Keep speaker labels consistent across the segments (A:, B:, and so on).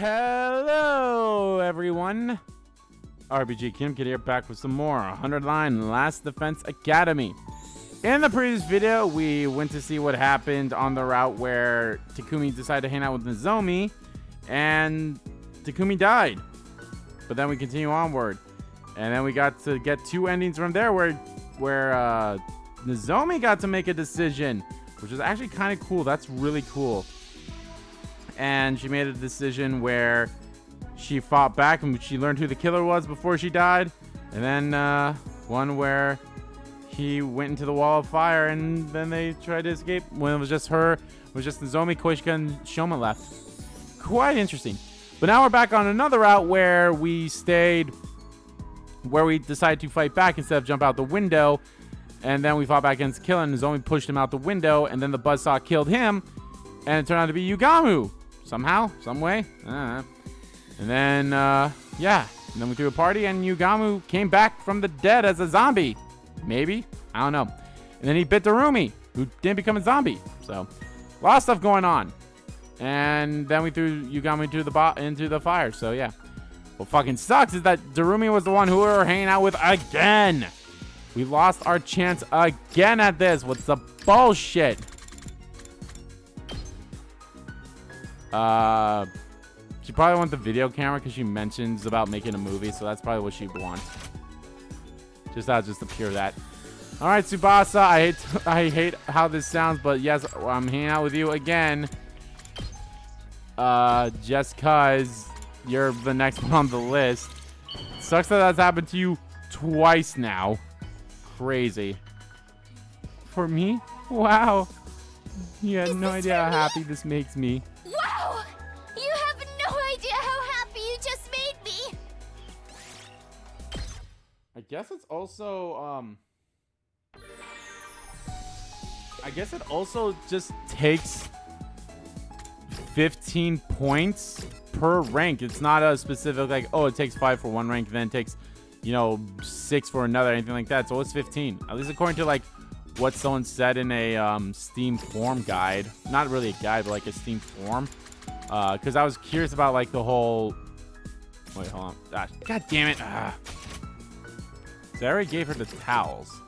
A: Hello, everyone. RBG Kim Kid here, back with some more 100 Line Last Defense Academy. In the previous video, we went to see what happened on the route where Takumi decided to hang out with Nozomi, and Takumi died. But then we continue onward, and then we got to get two endings from there where Nozomi got to make a decision, which is actually kind of cool. That's really cool. And she made a decision where she fought back and she learned who the killer was before she died. And then one where he went into the wall of fire and then they tried to escape when it was just her. It was just Nozomi, Koishika, and Shoma left. Quite interesting. But now we're back on another route where we decided to fight back instead of jump out the window. And then we fought back against Killer, and Nozomi pushed him out the window, and then the buzzsaw killed him, and it turned out to be Yugamu. Somehow, some way. And then, yeah. And then we threw a party, and Yugamu came back from the dead as a zombie. Maybe? I don't know. And then he bit Darumi, who didn't become a zombie. So, a lot of stuff going on. And then we threw Yugamu into the fire. So, yeah. What fucking sucks is that Darumi was the one who we were hanging out with again. We lost our chance again at this. What's the bullshit? She probably wants the video camera because she mentions about making a movie, so that's probably what she wants. Just the pure that. All right, Tsubasa, I hate how this sounds, but yes, I'm hanging out with you again. Just cause you're the next one on the list. Sucks that that's happened to you twice now. Crazy. For me? Wow. You have no idea how happy this makes me.
B: Wow! You have no idea how happy you just made me!
A: I guess it's also, I guess it also just takes 15 points per rank. It's not a specific, like, oh, it takes 5 for one rank, then it takes, 6 for another, anything like that. So it's 15. At least according to, like, what someone said in a Steam form guide. Not really a guide, but like a Steam form. Because I was curious about like the whole... Wait, hold on. God damn it. So I already gave her the towels.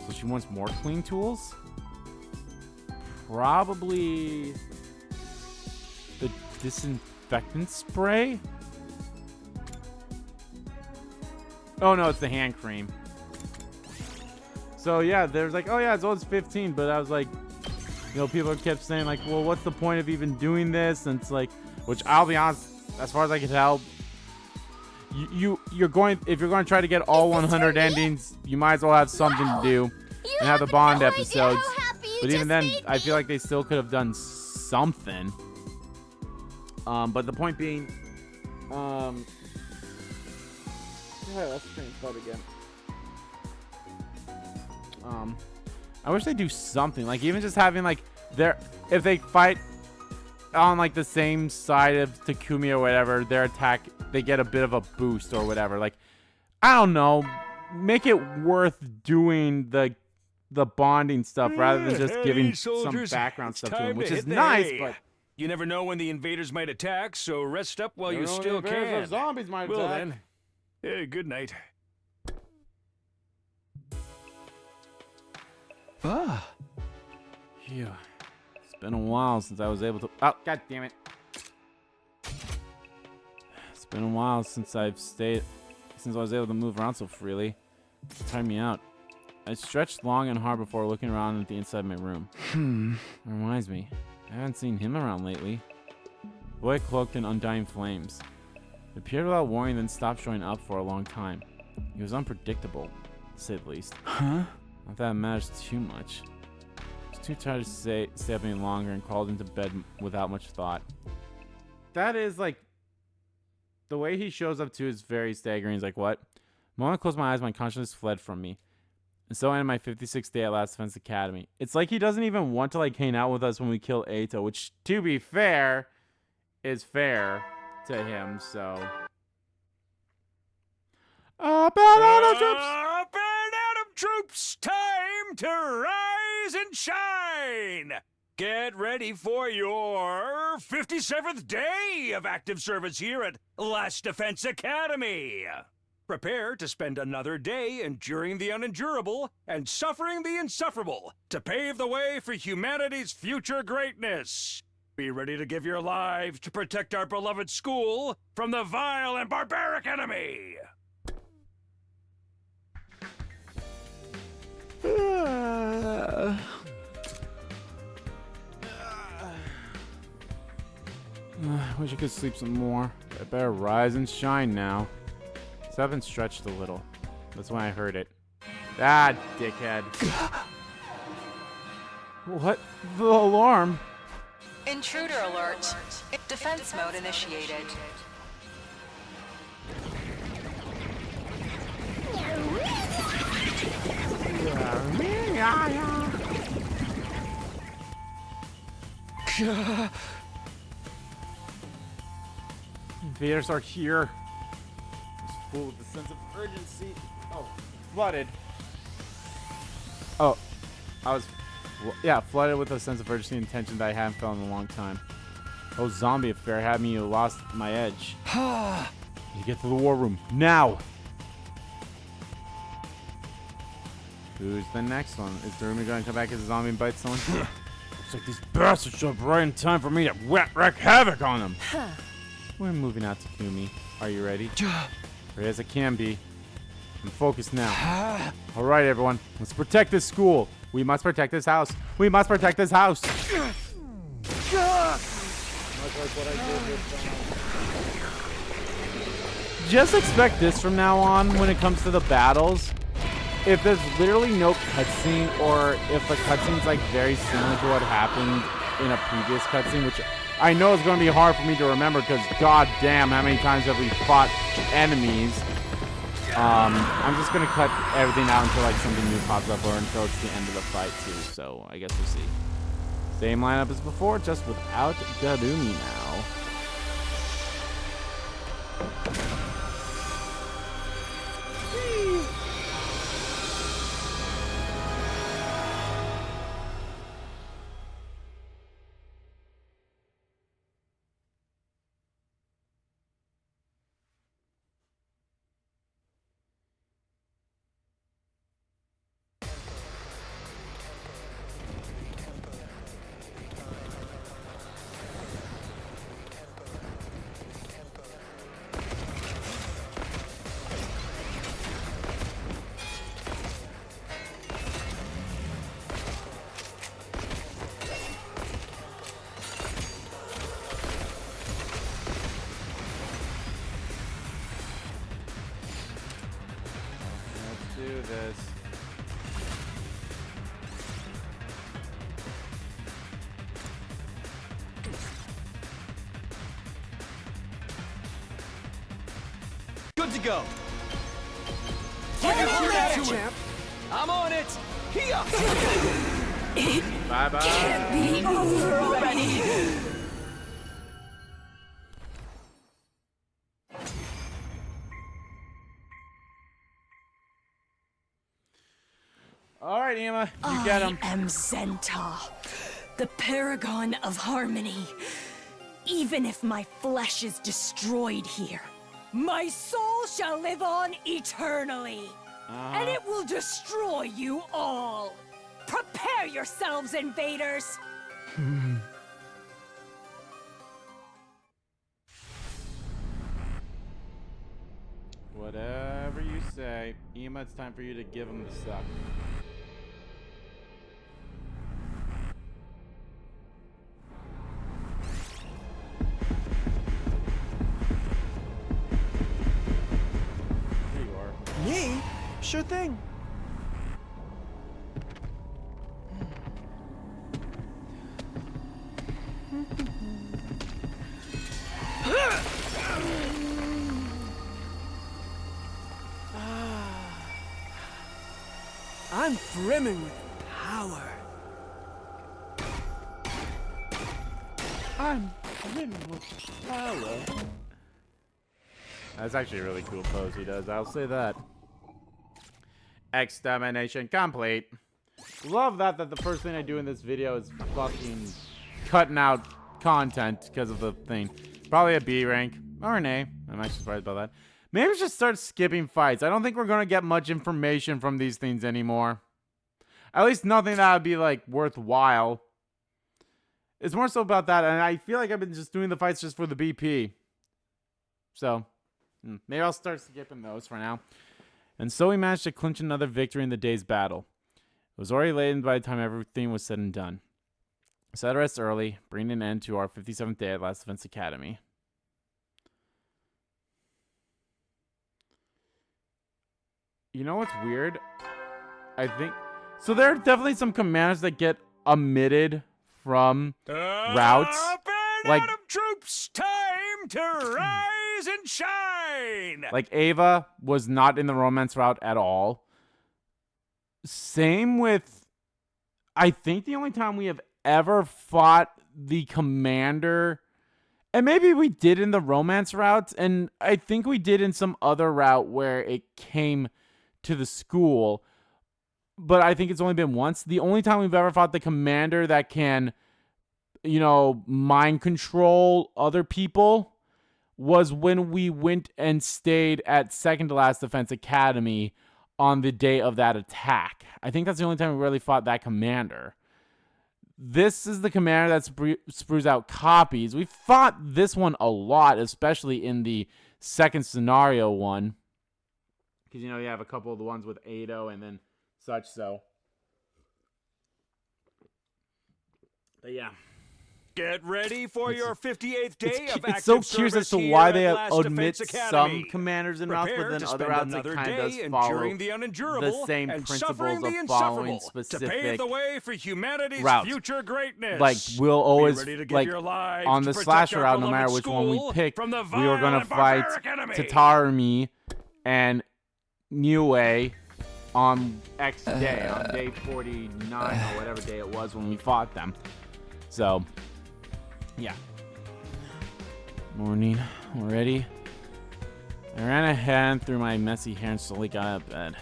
A: So she wants more clean tools? Probably the disinfectant spray? Oh no, it's the hand cream. So yeah, there's like, oh yeah, it's always 15, but I was like, people kept saying like, well, what's the point of even doing this? And it's like, which I'll be honest, as far as I can tell, if you're going to try to get all 100 endings, you might as well have something to do and have the Bond episodes. But even then, I feel like they still could have done something. But the point being, yeah, let's train start again. I wish they do something like even just having like if they fight on like the same side of Takumi or whatever, their attack, they get a bit of a boost or whatever. Like, I don't know, make it worth doing the bonding stuff rather than just giving some background stuff to them, which is nice, but
C: you never know when the invaders might attack, so rest up while you still can.
A: Zombies might attack.
C: Then, good night.
A: Phew. It's been a while since I was able to... Oh, god damn it. It's been a while since I was able to move around so freely. It tired me out. I stretched long and hard before looking around at the inside of my room. That reminds me. I haven't seen him around lately. The boy cloaked in undying flames. He appeared without warning, then stopped showing up for a long time. He was unpredictable, to say the least.
C: Huh?
A: Not that it matters too much. I was too tired to stay up any longer and crawled into bed without much thought. That is like... The way he shows up too is very staggering. He's like, what? The moment I closed my eyes, my consciousness fled from me. And so ended my 56th day at Last Defense Academy. It's like he doesn't even want to like hang out with us when we kill Eito, which, to be fair, is fair to him, so... Up and out of troops!
C: Up and out of troops! to rise and shine. Get ready for your our 57th day of active service here at Last Defense Academy. Prepare to spend another day enduring the unendurable and suffering the insufferable to pave the way for humanity's future greatness. Be ready to give your lives to protect our beloved school from the vile and barbaric enemy.
A: I wish I could sleep some more. I better rise and shine now. So I've been stretched a little. That's why I heard it. Ah, dickhead. What? The alarm?
D: Intruder alert. Defense mode initiated.
A: Invaders are here. It's full with a sense of urgency. Oh, flooded. Oh, flooded with a sense of urgency and tension that I haven't felt in a long time. Oh, zombie affair had me lost my edge. You get to the war room now. Who's the next one? Is the room going to come back as a zombie and bite someone? Looks like these bastards showed up right in time for me to wreak havoc on them. We're moving out, Takumi. Are you ready? Ready as I can be. I'm focused now. All right, everyone. Let's protect this school. We must protect this house. We must protect this house. Just expect this from now on when it comes to the battles. If there's literally no cutscene, or if the cutscene's like very similar to what happened in a previous cutscene, which I know is going to be hard for me to remember because god damn, how many times have we fought enemies? I'm just going to cut everything out until like something new pops up or until it's the end of the fight too, so I guess we'll see. Same lineup as before, just without Takumi now. This.
E: Good to go.
C: Champ. I'm on it. Here.
A: Bye bye.
D: Can't be over already.
A: All right, Emma, you get him.
F: I am Zenta, the paragon of harmony. Even if my flesh is destroyed here, my soul shall live on eternally. And it will destroy you all. Prepare yourselves, invaders.
A: Whatever you say. Emma, it's time for you to give him the suck. Here you are.
E: Me? Sure thing. I'm brimming with power.
A: I'm brimming with power. That's actually a really cool pose he does. I'll say that. Extermination complete. Love that the first thing I do in this video is fucking cutting out content because of the thing. Probably a B rank or an A. I'm actually surprised about that. Maybe we should start skipping fights. I don't think we're going to get much information from these things anymore. At least nothing that would be, like, worthwhile. It's more so about that, and I feel like I've been just doing the fights just for the BP. So, maybe I'll start skipping those for now. And so we managed to clinch another victory in the day's battle. It was already late by the time everything was said and done. I set to rest early, bringing an end to our 57th day at Last Defense Academy. You know what's weird? I think... So there are definitely some commanders that get omitted from routes.
C: Up and
A: Like-
C: out of troops, time to rise and shine!
A: Like Ava was not in the romance route at all. Same with... I think the only time we have ever fought the commander... And maybe we did in the romance route, and I think we did in some other route where it came to the school, but I think it's only been once. The only time we've ever fought the commander that can, you know, mind control other people was when we went and stayed at Second to Last Defense Academy on the day of that attack. I think that's the only time we really fought that commander. This is the commander that sprues out copies. We fought this one a lot, especially in the second scenario one. Because, you know, you have a couple of the ones with Ado and then such, so. But yeah.
C: Get ready for your 58th day of active
A: It's so curious as
C: service
A: to
C: here
A: why
C: at
A: they
C: Last
A: omit
C: Defense
A: some
C: Academy.
A: commanders and routes, but
C: Prepare
A: then
C: to
A: other
C: spend
A: routes it
C: another
A: kind of does
C: day
A: follow
C: enduring the unendurable
A: the same
C: and
A: principles
C: suffering
A: of
C: the
A: following
C: insufferable to pave
A: specific
C: the way for humanity's
A: routes.
C: future greatness.
A: Like, we'll always,
C: Be ready to give
A: like,
C: your lives
A: on
C: to
A: the
C: protect
A: slasher
C: our
A: route, no matter
C: beloved
A: which one we
C: school
A: pick,
C: from the
A: we were going to
C: vile
A: fight
C: barbaric enemy.
A: Tatarumi and Niue on X day, on day 49 or whatever day it was when we fought them. So, yeah. Morning already. I ran ahead through my messy hair and slowly got out of bed.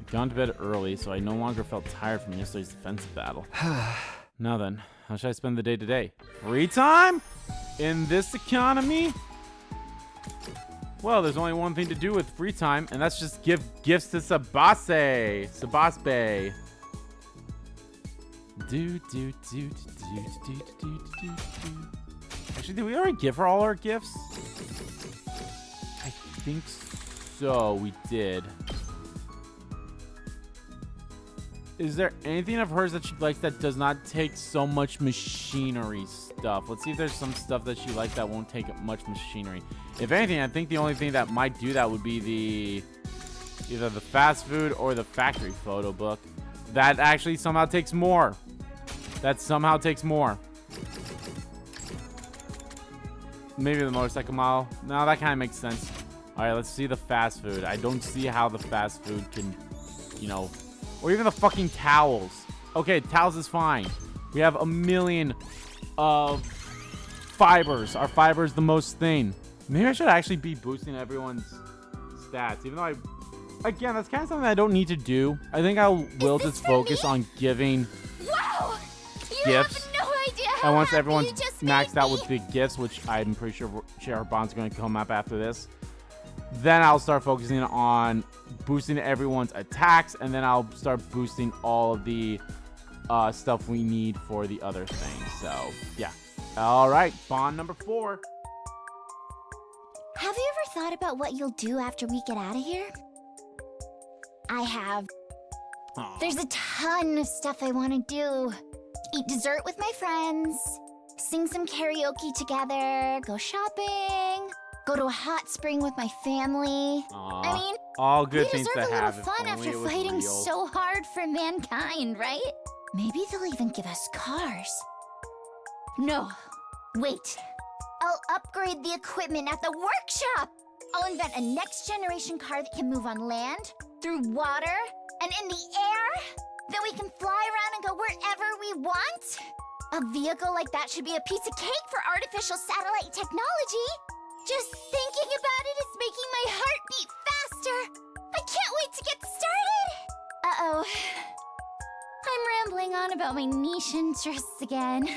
A: I'd gone to bed early, so I no longer felt tired from yesterday's defensive battle. Now then, how should I spend the day today? Free time? In this economy? Well, there's only one thing to do with free time, and that's just give gifts to Sabase. Sabasbe. Actually, did we already give her all our gifts? I think so. We did. Is there anything of hers that she likes that does not take so much machinery stuff? Let's see if there's some stuff that she likes that won't take much machinery. If anything, I think the only thing that might do that would be either the fast food or the factory photo book. That actually somehow takes more. That somehow takes more. Maybe the motorcycle model. No, that kind of makes sense. All right, let's see the fast food. I don't see how the fast food can, you know, or even the fucking towels. Okay, towels is fine. We have a million of fibers. Our fiber is the most thing. Maybe I should actually be boosting everyone's stats, even though again, that's kind of something I don't need to do. I think I will just focus on giving
B: Wow! You
A: gifts.
B: have no idea how
A: And once
B: happy
A: everyone's
B: you just
A: maxed
B: made
A: out
B: me.
A: with big gifts, which I'm pretty sure Share Bond's going to come up after this, then I'll start focusing on boosting everyone's attacks, and then I'll start boosting all of the stuff we need for the other things. So, yeah. All right, Bond number 4.
B: Have you ever thought about what you'll do after we get out of here? I have.
A: Aw.
B: There's a ton of stuff I want to do. Eat dessert with my friends, sing some karaoke together, go shopping, go to a hot spring with my family.
A: Aw.
B: I mean,
A: All good
B: we
A: things
B: deserve
A: to
B: a little
A: have. If
B: fun
A: only
B: after
A: it was
B: fighting
A: real.
B: so hard for mankind, right? Maybe they'll even give us cars. No, wait. I'll upgrade the equipment at the workshop. I'll invent a next-generation car that can move on land, through water, and in the air. Then we can fly around and go wherever we want. A vehicle like that should be a piece of cake for artificial satellite technology. Just thinking about it is making my heart beat faster. I can't wait to get started. Uh-oh. I'm rambling on about my niche interests again.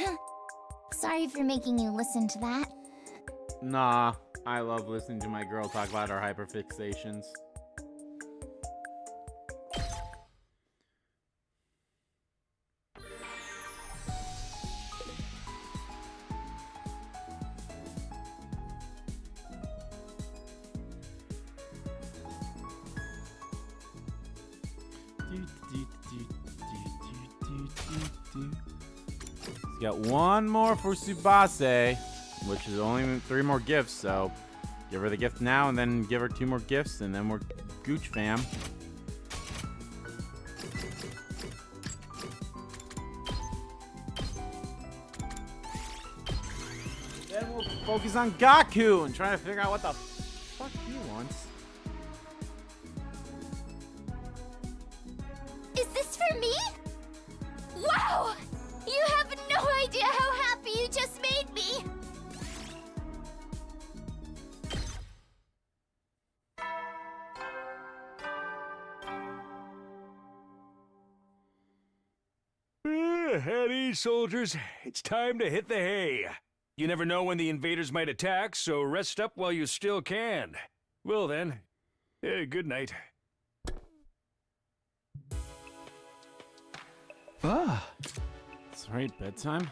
B: Sorry for making you listen to that.
A: Nah, I love listening to my girl talk about her hyperfixations. He's got one more for Tsubase, which is only 3 more gifts, so give her the gift now and then give her 2 more gifts and then we're Gooch fam. Then we'll focus on Gaku and try to figure out what the fuck he wants.
B: Is this for me? Wow! You have no idea how happy you just made me!
C: At ease, soldiers. It's time to hit the hay. You never know when the invaders might attack, so rest up while you still can. Well then, good night.
A: It's right, bedtime.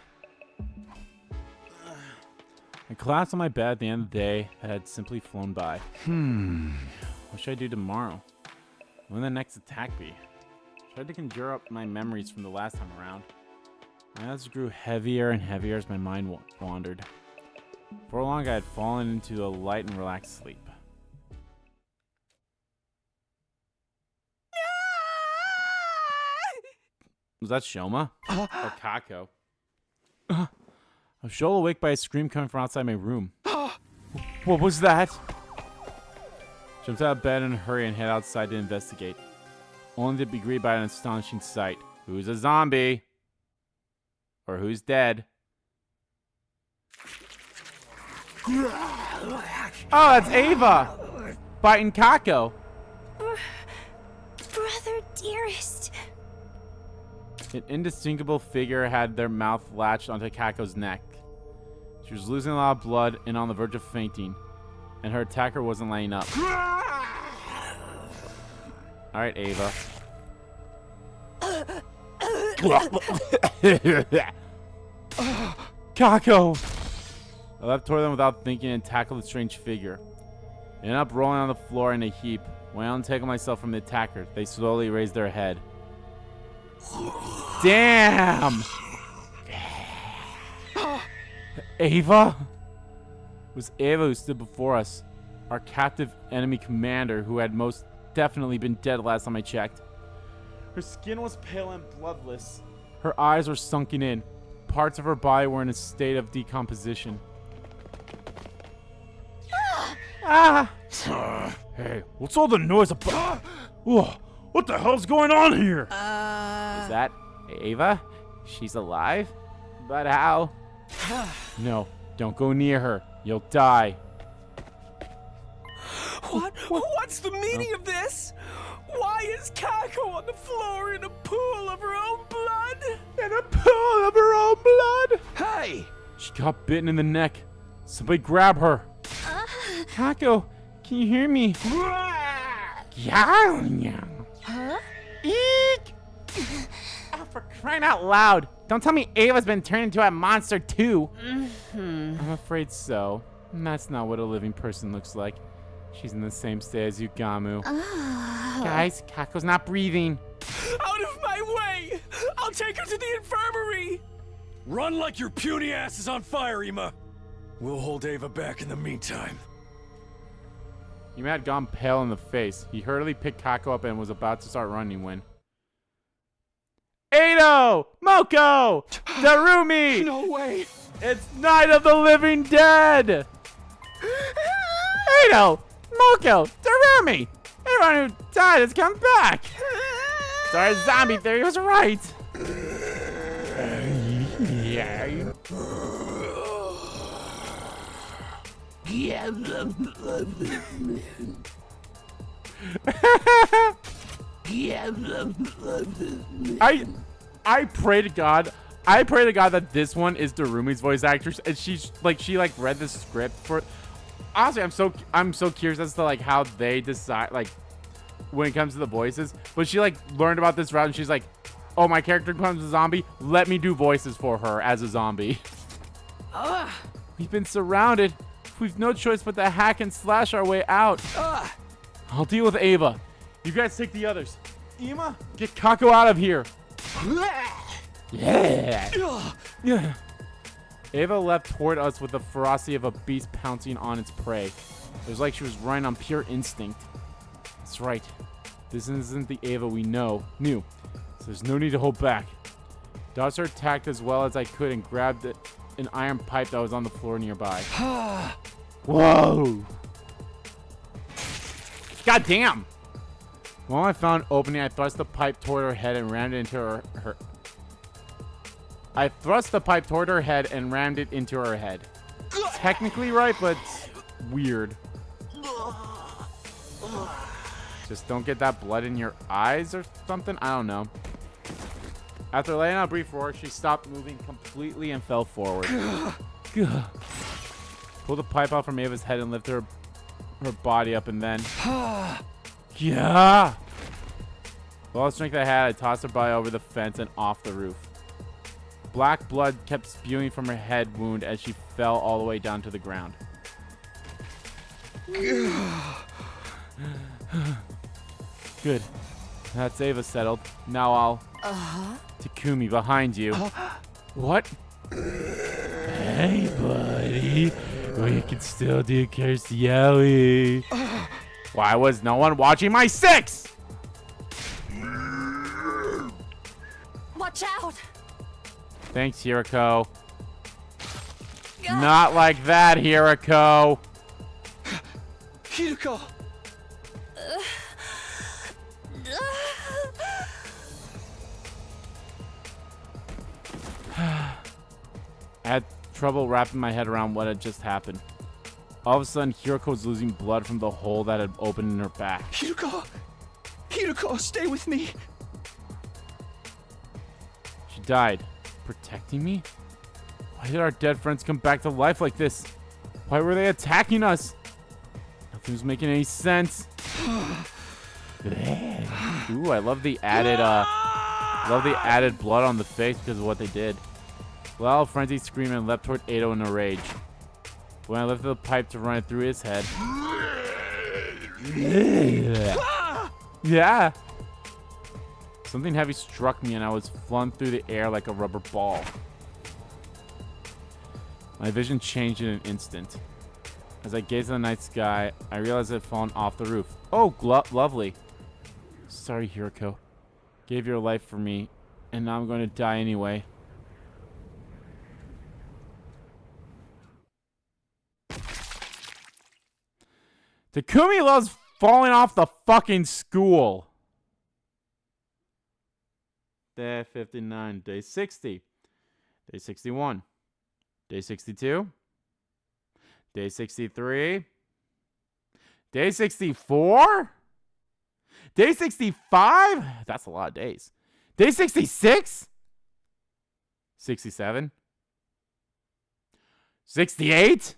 A: I collapsed on my bed at the end of the day that had simply flown by. What should I do tomorrow? When will the next attack be? I tried to conjure up my memories from the last time around. My eyes grew heavier and heavier as my mind wandered. For long I had fallen into a light and relaxed sleep. Was that Shoma? Or Kako? I was shown awake by a scream coming from outside my room. What was that? Jumped out of bed in a hurry and head outside to investigate. Only to be greeted by an astonishing sight. Who's a zombie? Or who's dead? Oh, that's Ava! Biting Kako.
F: Brother dearest.
A: An indistinguishable figure had their mouth latched onto Kako's neck. She was losing a lot of blood and on the verge of fainting, and her attacker wasn't laying up. Alright, Ava. Kako! I leapt toward them without thinking and tackled the strange figure. I ended up rolling on the floor in a heap. When I untangled myself from the attacker, they slowly raised their head. Damn! Ava? It was Ava who stood before us. Our captive enemy commander who had most definitely been dead last time I checked. Her skin was pale and bloodless. Her eyes were sunken in. Parts of her body were in a state of decomposition. Hey, what's all the noise about? What the hell's going on here? Is that Ava? She's alive? But how? No, don't go near her. You'll die.
E: What's the meaning of this? Why is Kako on the floor in a pool of her own blood?
A: In a pool of her own blood?
E: Hey!
A: She got bitten in the neck. Somebody grab her. Kako, can you hear me? Huh? Eek! Oh, for crying out loud. Don't tell me Ava's been turned into a monster too. I'm afraid so. That's not what a living person looks like. She's in the same state as Yugamu. Guys, Kako's not breathing.
E: Out of my way! I'll take her to the infirmary!
C: Run like your puny ass is on fire, Ima! We'll hold Ava back in the meantime.
A: Yuma had gone pale in the face. He hurriedly picked Kako up and was about to start running when... Ado! Moko! Darumi!
E: No way!
A: It's Night of the Living Dead! Ado! Moko! Darumi! Everyone who died has come back! So our zombie theory was right! I pray to God I pray to God that this one is Darumi's voice actress, and she read the script for. Honestly, I'm so curious as to like how they decide like when it comes to the voices. But she like learned about this route, and she's like, "Oh, my character becomes a zombie. Let me do voices for her as a zombie." We've been surrounded. We've no choice but to hack and slash our way out. I'll deal with Ava. You guys take the others. Ima, get Kako out of here. Yeah. Ava left toward us with the ferocity of a beast pouncing on its prey. It was like she was running on pure instinct. That's right. This isn't the Ava we knew. So there's no need to hold back. Dodged her attacked as well as I could and grabbed an iron pipe that was on the floor nearby. Whoa! God damn! While I found an opening, I thrust the pipe toward her head and rammed it into her. I thrust the pipe toward her head and rammed it into her head. Technically right, but weird. Just don't get that blood in your eyes or something? I don't know. After letting out a brief roar, she stopped moving completely and fell forward. Pulled the pipe out from Ava's head and lifted her body up and then... Yeah! With all the strength I had, I tossed her body over the fence and off the roof. Black blood kept spewing from her head wound as she fell all the way down to the ground. Good. That's Ava settled. Now I'll... Takumi, behind you. What? Hey, buddy. We can still do Cursielli. Why was no one watching my 6?
F: Watch out!
A: Thanks, Hiroko. Not like that, Hiroko.
E: Hiroko!
A: I had trouble wrapping my head around what had just happened. All of a sudden, Hiroko was losing blood from the hole that had opened in her back.
E: Hiroko! Hiroko, stay with me!
A: She died. Protecting me? Why did our dead friends come back to life like this? Why were they attacking us? Nothing was making any sense. Ooh, I love the added blood on the face because of what they did. Lyle frenzied screamed and leapt toward Ado in a rage. When I lifted the pipe to run it through his head. Yeah. Something heavy struck me and I was flung through the air like a rubber ball. My vision changed in an instant. As I gazed at the night sky, I realized it had fallen off the roof. Oh, lovely. Sorry, Hiroko. Gave your life for me, and now I'm going to die anyway. Takumi loves falling off the fucking school. Day 59, day 60, day 61, day 62, day 63, day 64, day 65? That's a lot of days. Day 66, 67, 68,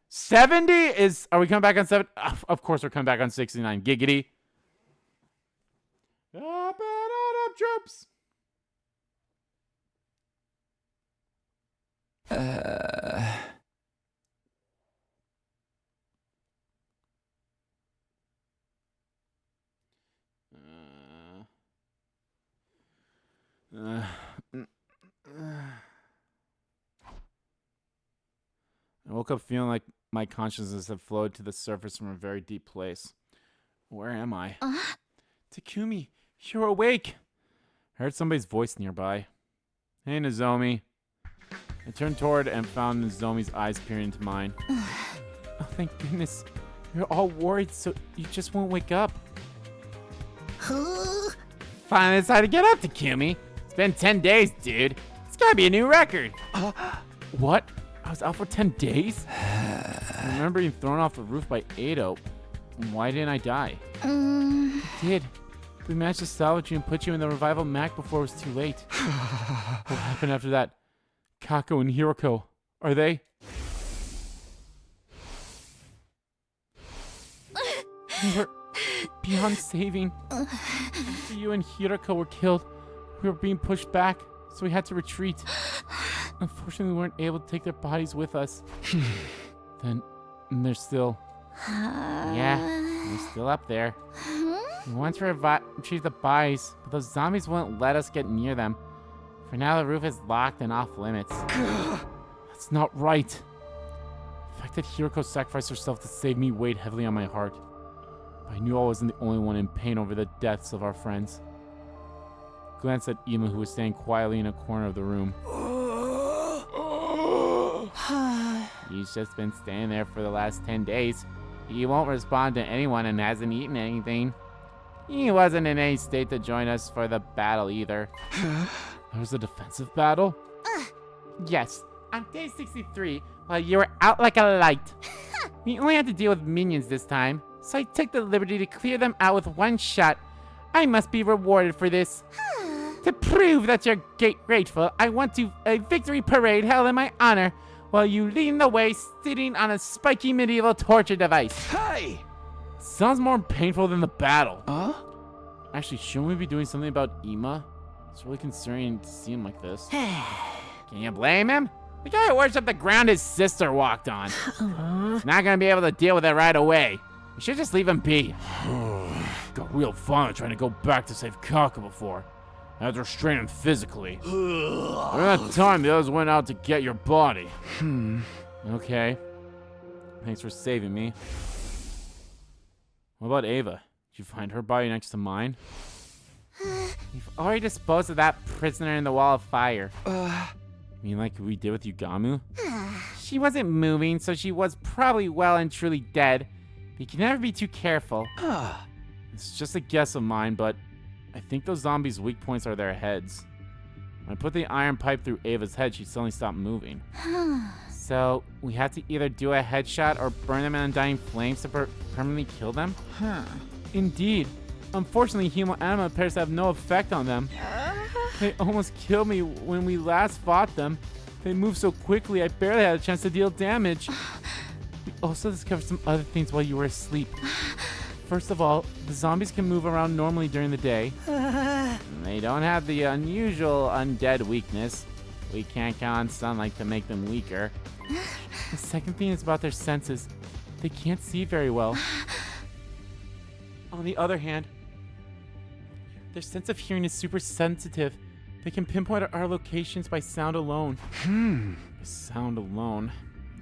A: 70 is... Are we coming back on 7? Of course we're coming back on 69. Giggity. Up and on up, troops. I woke up feeling like my consciousness had flowed to the surface from a very deep place. Where am I? Takumi, you're awake. I heard somebody's voice nearby. Hey, Nozomi. I turned toward and found Nozomi's eyes peering into mine. Oh, thank goodness. You're all worried, so you just won't wake up. Finally decided to get up, Takumi. It's been 10 days, dude. It's gotta be a new record. What? I was out for 10 days? I remember being thrown off the roof by Ado. Why didn't I die? I did. We managed to salvage you and put you in the revival Mac before it was too late. What happened after that? Kako and Hiroko, are they? We were beyond saving. After you and Hiroko were killed, we were being pushed back, so we had to retreat. Unfortunately, we weren't able to take their bodies with us. Then they're still... Yeah, they're still up there. We wanted to retrieve the bodies, but those zombies wouldn't let us get near them. For now, the roof is locked and off limits. That's not right. The fact that Hiroko sacrificed herself to save me weighed heavily on my heart. But I knew I wasn't the only one in pain over the deaths of our friends. I glanced at Ima, who was standing quietly in a corner of the room. He's just been standing there for the last 10 days. He won't respond to anyone and hasn't eaten anything. He wasn't in any state to join us for the battle either. There was a defensive battle? Yes, on day 63, while you were out like a light. We only had to deal with minions this time, so I took the liberty to clear them out with one shot. I must be rewarded for this. To prove that you're grateful, I want to a victory parade held in my honor, while you lead the way sitting on a spiky medieval torture device.
E: Hey!
A: Sounds more painful than the battle. Actually, shouldn't we be doing something about Ima? It's really concerning to see him like this. Can you blame him? The guy worshipped the ground his sister walked on. He's not gonna be able to deal with it right away. We should just leave him be. Got real fun trying to go back to save Kaka before. I had to restrain him physically. During that time, the others went out to get your body. Okay. Thanks for saving me. What about Ava? Did you find her body next to mine? We've already disposed of that prisoner in the wall of fire. You mean like we did with Yugamu? She wasn't moving, so she was probably well and truly dead. But you can never be too careful. It's just a guess of mine, but I think those zombies' weak points are their heads. When I put the iron pipe through Ava's head, she suddenly stopped moving. So we have to either do a headshot or burn them in undying flames to permanently kill them? Indeed. Unfortunately, Hemoanima appears to have no effect on them. They almost killed me when we last fought them. They moved so quickly, I barely had a chance to deal damage. We also discovered some other things while you were asleep. First of all, the zombies can move around normally during the day. They don't have the unusual undead weakness. We can't count on sunlight to make them weaker. The second thing is about their senses. They can't see very well. On the other hand, their sense of hearing is super sensitive. They can pinpoint our locations by sound alone. By sound alone.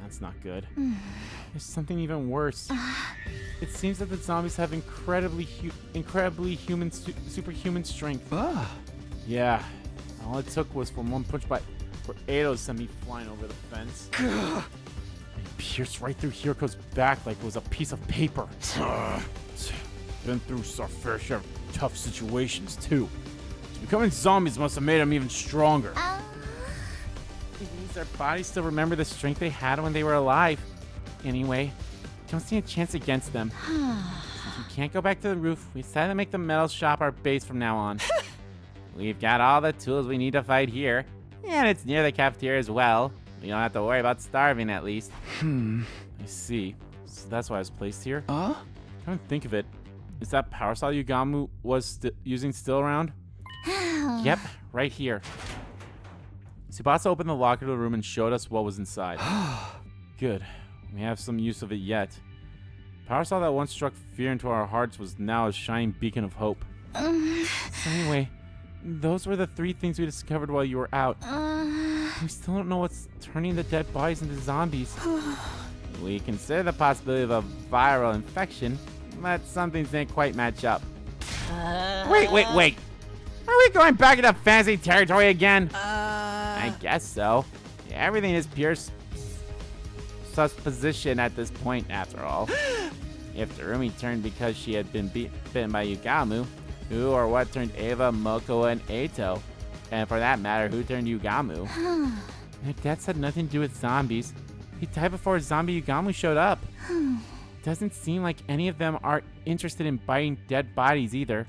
A: That's not good. There's something even worse. It seems that the zombies have incredibly superhuman strength. Yeah. All it took was from one punch for Edo to send me flying over the fence. He pierced right through Hiroko's back like it was a piece of paper. Been through our fair share of tough situations, too. Becoming zombies must have made them even stronger. It means their bodies still remember the strength they had when they were alive. Anyway, don't see a chance against them. Since we can't go back to the roof, we decided to make the metal shop our base from now on. We've got all the tools we need to fight here, and it's near the cafeteria as well. We don't have to worry about starving, at least. I see. So that's why I was placed here? Come to think of it, is that power saw Yugamu was using still around? Yep, right here. Tsubasa opened the locker to the room and showed us what was inside. Good. We have some use of it yet. Power saw that once struck fear into our hearts was now a shining beacon of hope. So anyway, those were the 3 things we discovered while you were out. We still don't know what's turning the dead bodies into zombies. We consider the possibility of a viral infection, but some things didn't quite match up. Wait. Are we going back into fantasy territory again? I guess so. Yeah, everything is pure supposition at this point, after all. If Terumi turned because she had been bitten by Yugamu, who or what turned Ava, Moko, and Eito? And for that matter, who turned Yugamu? Their deaths had nothing to do with zombies. He died before zombie Yugamu showed up. Doesn't seem like any of them are interested in biting dead bodies either.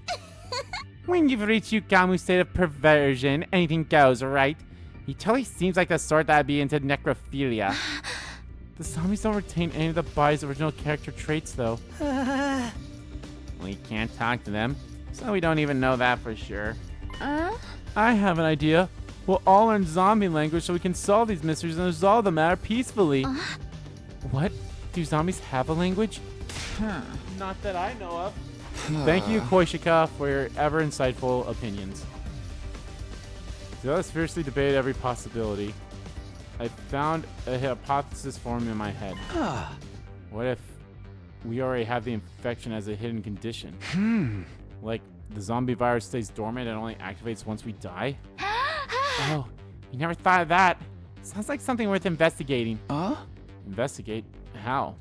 A: When you've reached Yugamu's state of perversion, anything goes, right? He totally seems like the sort that'd be into necrophilia. The zombies don't retain any of the body's original character traits, though. We can't talk to them, so we don't even know that for sure. I have an idea. We'll all learn zombie language so we can solve these mysteries and resolve the matter peacefully. What? Do zombies have a language? Not that I know of. Thank you, Koishika, for your ever insightful opinions. So let's fiercely debate every possibility. I found a hypothesis forming in my head. What if we already have the infection as a hidden condition? Like, the zombie virus stays dormant and only activates once we die? Oh, you never thought of that. Sounds like something worth investigating. Investigate? How?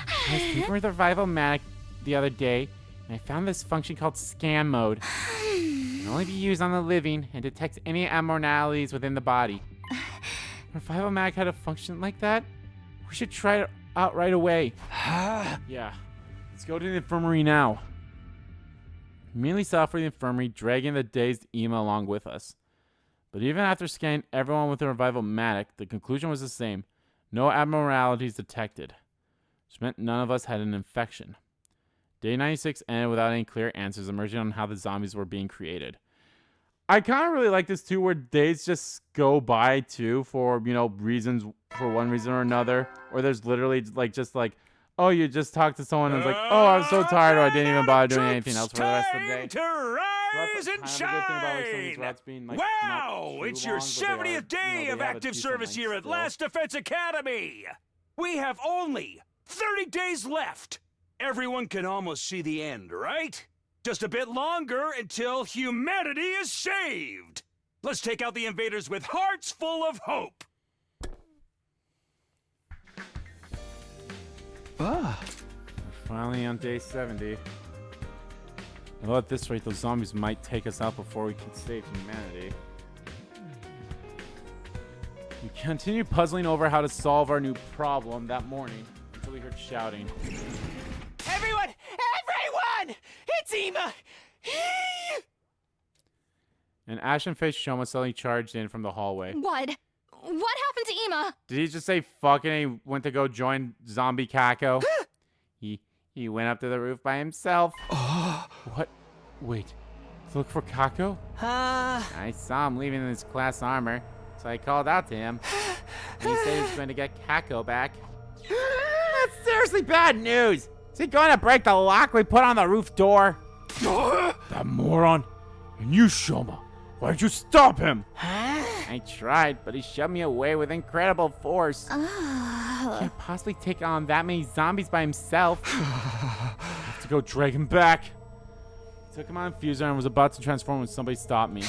A: I was speaking with a revival manic the other day, and I found this function called scan mode. It can only be used on the living and detects any abnormalities within the body. Revival Mag had a function like that? We should try it out right away. Yeah. Let's go to the infirmary now. Immediately sought for the infirmary, dragging the dazed Ema along with us. But even after scanning everyone with a Revival Matic, the conclusion was the same. No abnormalities detected. Which meant none of us had an infection. Day 96 ended without any clear answers emerging on how the zombies were being created. I kind of really like this too, where days just go by too for, you know, reasons, for one reason or another. Or there's literally like, oh, you just talked to someone and it's like, oh, I'm so tired, or I didn't even bother doing anything else for the rest of the day.
C: To rise and shine! Wow, it's your 70th day of active service here at Last Defense Academy! We have only 30 days left! Everyone can almost see the end, right? Just a bit longer until humanity is saved! Let's take out the invaders with hearts full of hope!
A: We're finally on day 70. Well, at this rate, those zombies might take us out before we can save humanity. We continued puzzling over how to solve our new problem that morning until we heard shouting.
E: Everyone! It's Ema!
A: An ashen-faced Shoma suddenly charged in from the hallway.
B: What? What happened to Ema?
A: Did he just say fuck and he went to go join zombie Kako? He went up to the roof by himself. What? Wait. To look for Kako? I saw him leaving in his class armor, so I called out to him. And he said he was going to get Kako back. That's seriously bad news. Is he going to break the lock we put on the roof door? That moron. And you, Shoma. Why did you stop him? I tried, but he shoved me away with incredible force. He can't possibly take on that many zombies by himself. I have to go drag him back. I took him on Fuser and was about to transform when somebody stopped me.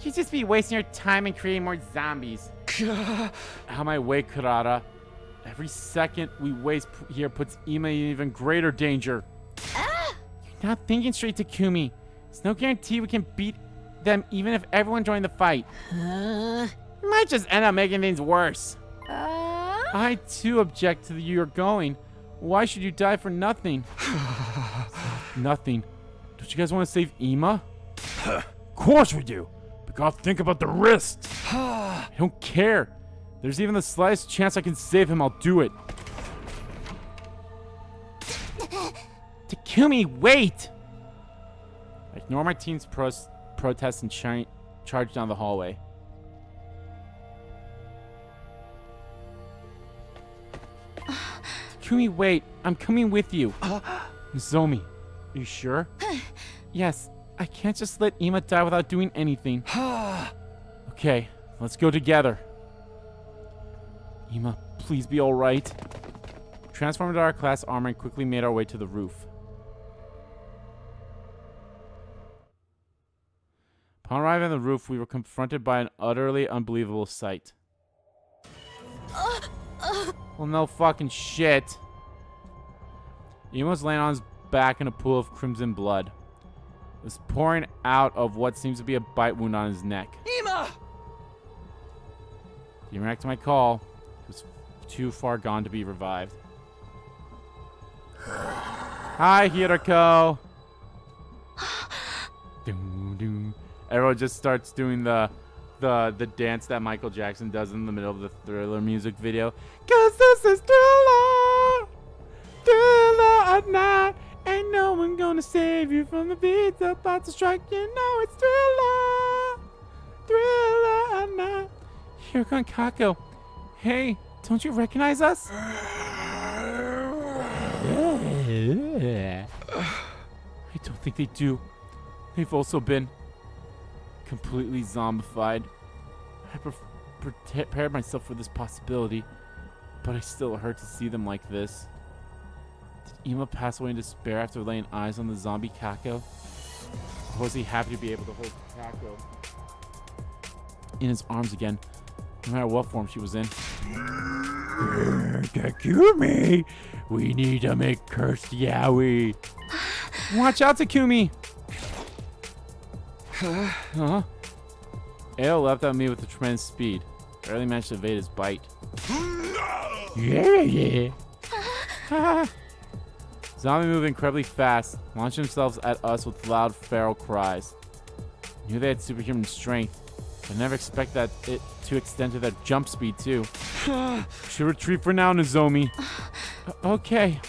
A: You'd just be wasting your time and creating more zombies. Out of my way, Kurata. Every second we waste here puts Ema in even greater danger. You're not thinking straight, Takumi. There's no guarantee we can beat them even if everyone joined the fight. We might just end up making things worse. I too object to you're going. Why should you die for nothing? Nothing. Don't you guys want to save Ema? Of course we do. But gotta think about the risks. I don't care. There's even the slightest chance I can save him, I'll do it. Takumi, wait! I ignore my team's protest and charge down the hallway. Takumi, wait. I'm coming with you. Nozomi, are you sure? Yes, I can't just let Ema die without doing anything. Okay, let's go together. Ema, please be alright. Transformed into our class armor and quickly made our way to the roof. Upon arriving on the roof, we were confronted by an utterly unbelievable sight. Well, no fucking shit. Ema was laying on his back in a pool of crimson blood. It was pouring out of what seems to be a bite wound on his neck.
E: Ema!
A: He reacted to my call. He was too far gone to be revived. Hi, Hiroko. Dun, Everyone just starts doing the dance that Michael Jackson does in the middle of the Thriller music video. 'Cause this is Thriller, Thriller at night. Ain't no one gonna save you from the beats about to strike. You know it's Thriller, Thriller at night. Here comes Kako. Hey, don't you recognize us? I don't think they do. They've also been completely zombified. I prepared myself for this possibility, but I still hurt to see them like this. Did Ima pass away in despair after laying eyes on the zombie Kako? Or was he happy to be able to hold Kako in his arms again, no matter what form she was in? Takumi! We need to make cursed yaoi. Watch out, Takumi! Huh? Ale leapt at me with a tremendous speed. Barely managed to evade his bite. Yeah. Zombie moved incredibly fast, launched themselves at us with loud, feral cries. Knew they had superhuman strength, but never expect that it to extend to their jump speed too. Should retreat for now, Nozomi. Okay.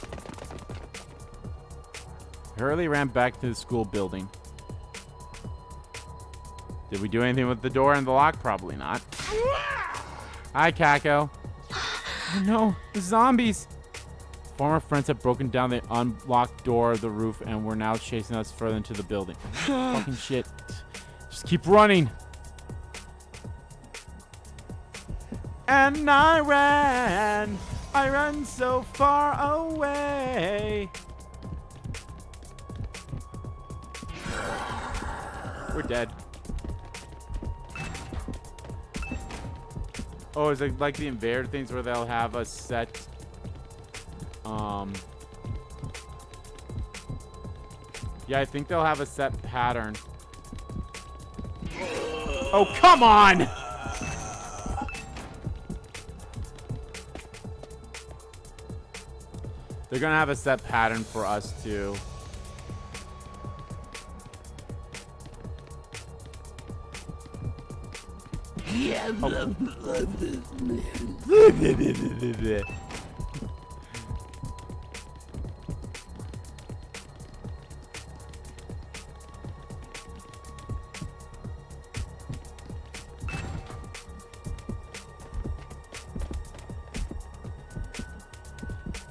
A: Hurley ran back to the school building. Did we do anything with the door and the lock? Probably not. Hi, Kako. Oh no, the zombies. Former friends have broken down the unlocked door of the roof and were now chasing us further into the building. Fucking shit. Just keep running. And I ran so far away. We're dead. Oh, is it like the invader things where they'll have us set yeah, I think they'll have a set pattern. Oh, come on! They're gonna have a set pattern for us to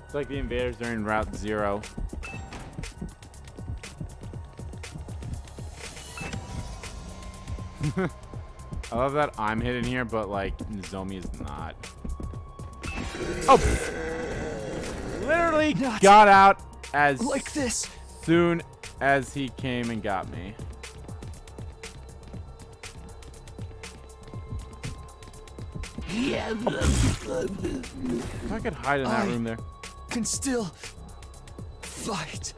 A: It's like the invaders during Route 0. I love that I'm hidden here, but like Nozomi is not. Oh! Literally got out as
E: Like this.
A: soon as he came and got me. If I could hide in that room there.
E: Can still fight.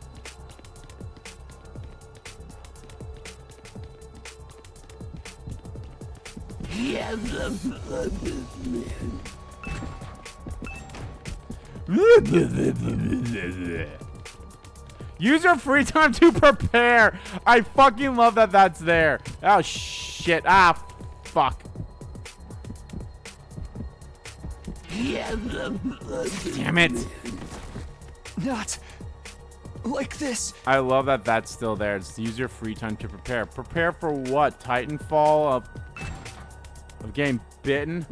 A: Use your free time to prepare. I fucking love that that's there. Oh shit. Ah, fuck. Damn it.
E: Not like this.
A: I love that that's still there. Just use your free time to prepare. Prepare for what? Titanfall of getting bitten?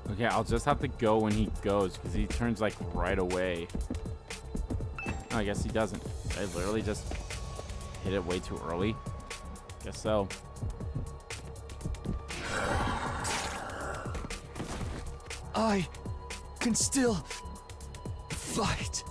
A: Okay, I'll just have to go when he goes, because he turns, like, right away. Oh, I guess he doesn't. I literally just hit it way too early. Guess so.
E: I can still fight.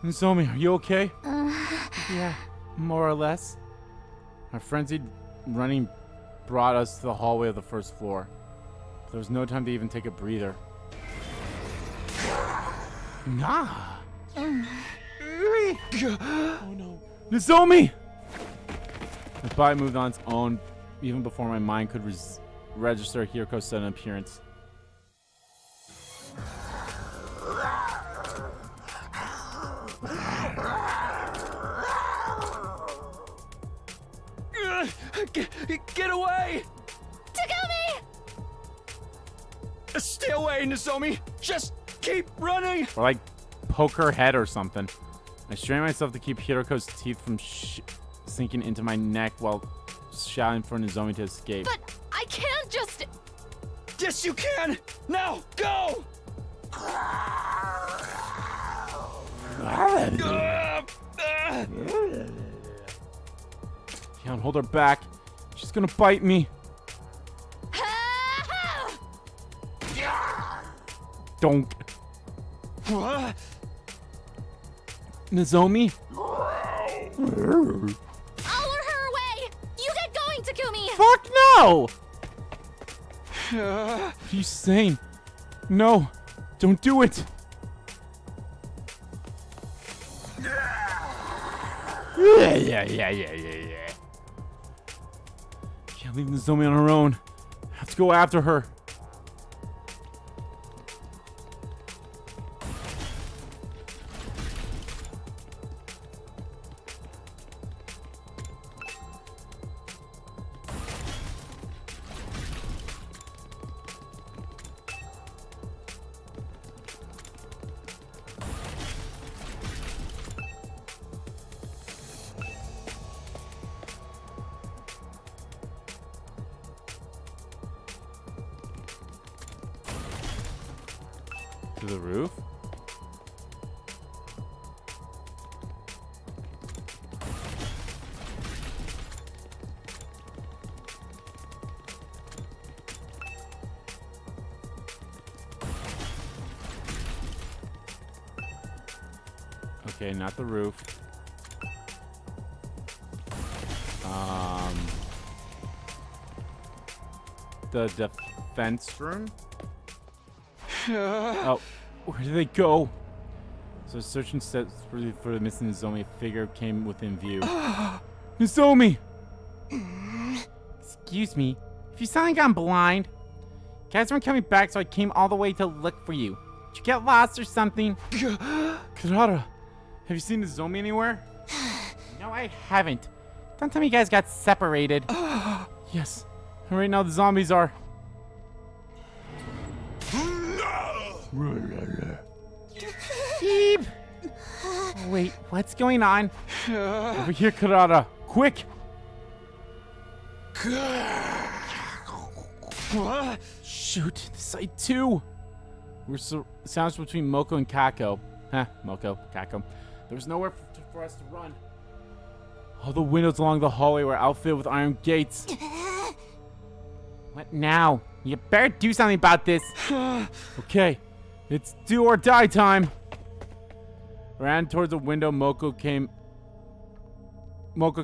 A: Nozomi, are you okay? Yeah, more or less. Our frenzied running brought us to the hallway of the first floor. There was no time to even take a breather. Nah. Oh no. Nozomi! My body moved on its own even before my mind could register Hiroko's sudden appearance.
E: Get away!
B: Takumi!
E: Stay away, Nozomi! Just keep running!
A: Or like poke her head or something. I strained myself to keep Hiroko's teeth from sinking into my neck while shouting for Nozomi to escape.
B: But I can't just...
E: Yes, you can! Now, go!
A: Can't hold her back. She's gonna bite me. Don't.
E: What?
A: Nozomi?
B: I'll lure her away! You get going, Takumi!
A: Fuck no! What are you saying? No, don't do it. Yeah. Can't leave Nozomi on her own. Have to go after her. To the roof? Okay, not the roof. The defense room? Oh, where did they go? So searching steps for the missing Nozomi, figure came within view. Nozomi! Excuse me. If you sound like I'm blind. Guys weren't coming back, so I came all the way to look for you. Did you get lost or something? Kurata, have you seen Nozomi anywhere? No, I haven't. Don't tell me you guys got separated. Yes. And right now the zombies are... Beep. Wait, what's going on? Over here, Kurata. Quick!
E: What?
A: Shoot, the side too. We're sandwiched between Moko and Kako. Moko, Kako. There was nowhere for us to run. All the windows along the hallway were outfitted with iron gates. What now? You better do something about this. Okay, it's do or die time. Ran towards the window. Moko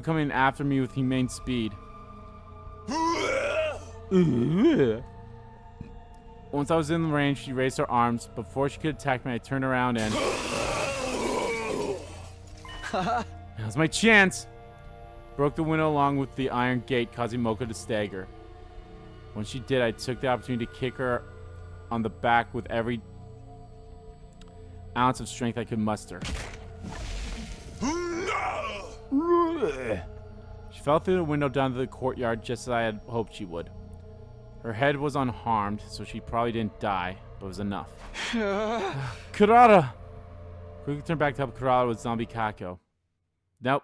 A: coming after me with humane speed. Once I was in the range, she raised her arms. Before she could attack me, I turned around and... Now's my chance. Broke the window along with the iron gate, causing Moko to stagger. When she did, I took the opportunity to kick her on the back with every ounce of strength I could muster. She fell through the window down to the courtyard just as I had hoped she would. Her head was unharmed, so she probably didn't die, but it was enough. Kurata! Quickly turned back to help Kurata with zombie Kako. Nope.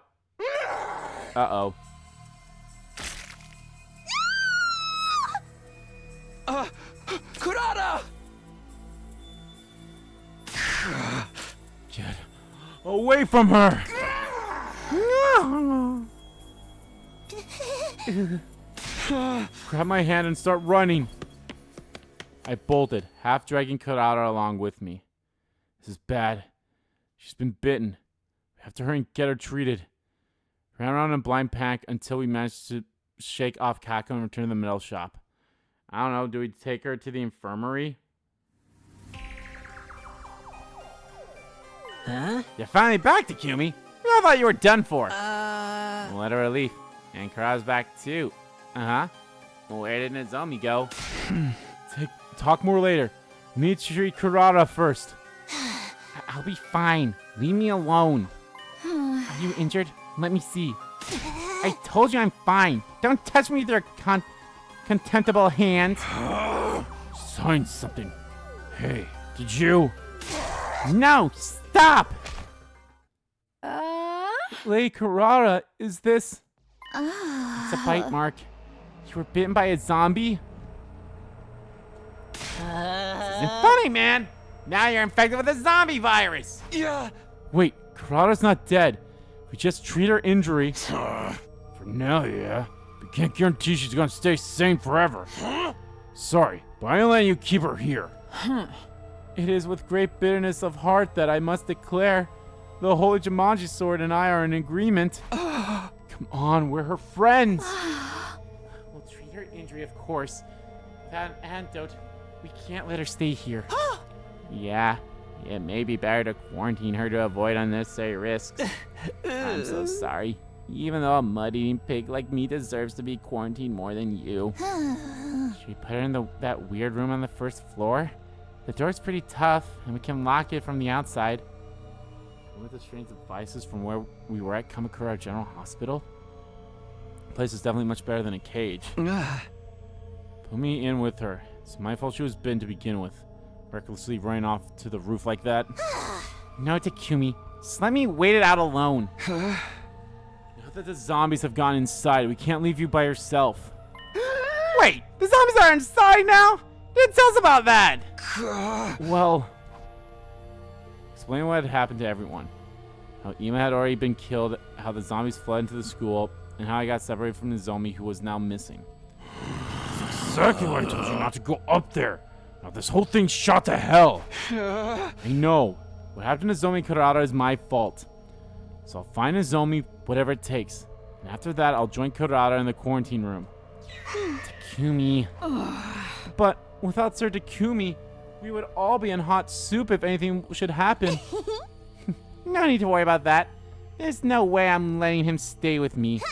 A: Uh-oh.
E: Kurata!
A: Jed, Away from her! Grab my hand and start running. I bolted, half dragging Kurara along with me. This is bad. She's been bitten. We have to hurry and get her treated. Ran around in a blind panic until we managed to shake off Kako and return to the metal shop. I don't know, do we take her to the infirmary?
E: Huh?
A: You're finally back, Takumi. I thought you were done for. What a relief. And Kurara's back too. Uh-huh. Where did Nozomi go? Talk more later. We need to treat Kurara first. I'll be fine. Leave me alone. Are you injured? Let me see. I told you I'm fine. Don't touch me with your contemptible hands. Sign something. Hey, did you? No, stop! Lady Kurara, is this? It's a bite mark. You were bitten by a zombie? This isn't funny, man. Now you're infected with a zombie virus.
E: Yeah.
A: Wait, Kurara's not dead. We just treat her injury. For now, yeah. We can't guarantee she's gonna stay sane forever. Sorry, but I ain't letting you keep her here. It is with great bitterness of heart that I must declare the Holy Jumanji Sword and I are in agreement. Come on, we're her friends. We'll treat her injury, of course. Without an antidote, we can't let her stay here. Yeah, it may be better to quarantine her to avoid unnecessary risks. I'm so sorry. Even though a mud-eating pig like me deserves to be quarantined more than you. Should we put her in that weird room on the first floor? The door's pretty tough, and we can lock it from the outside. With the strange devices from where we were at Kamakura General Hospital? The place is definitely much better than a cage. Put me in with her. It's my fault she was bitten to begin with. Recklessly running off to the roof like that. No, Takumi. Just let me wait it out alone. Now that the zombies have gone inside, we can't leave you by yourself. Wait, the zombies are inside now? Didn't tell us about that. Well, explain what had happened to everyone. How Ima had already been killed, how the zombies fled into the school, and how I got separated from Nozomi, who was now missing. That's exactly why I told you not to go up there. Now this whole thing's shot to hell. I know. What happened to Nozomi and Kurara is my fault. So I'll find Nozomi, whatever it takes. And after that, I'll join Kurara in the quarantine room. Takumi. But without Sir Takumi, we would all be in hot soup if anything should happen. No need to worry about that. There's no way I'm letting him stay with me.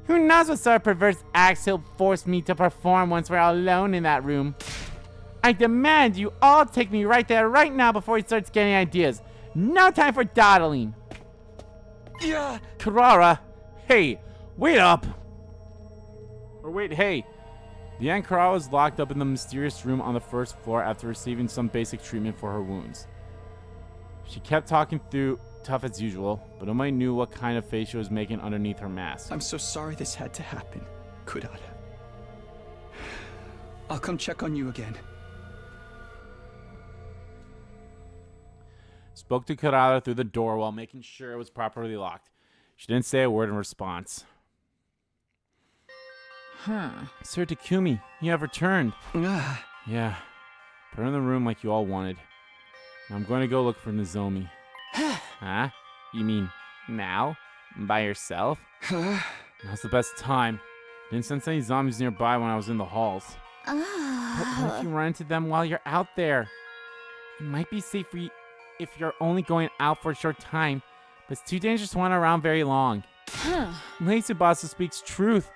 A: Who knows what sort of perverse acts he'll force me to perform once we're all alone in that room. I demand you all take me right there right now before he starts getting ideas. No time for dawdling.
E: Yeah.
A: Kurara, hey, wait up. Or wait, hey. The end Kurara was locked up in the mysterious room on the first floor after receiving some basic treatment for her wounds. She kept talking through tough as usual, but nobody knew what kind of face she was making underneath her mask.
G: I'm so sorry this had to happen, Kurara. I'll come check on you again.
A: Spoke to Kurara through the door while making sure it was properly locked. She didn't say a word in response. Sir Takumi, you have returned. Yeah. Put her in the room like you all wanted. Now I'm going to go look for Nozomi. Huh? You mean now? By yourself? Now's the best time. Didn't sense any zombies nearby when I was in the halls. But what if you run into them while you're out there? It might be safe for you if you're only going out for a short time, but it's too dangerous to wander around very long. Lady Tsubasa speaks truth.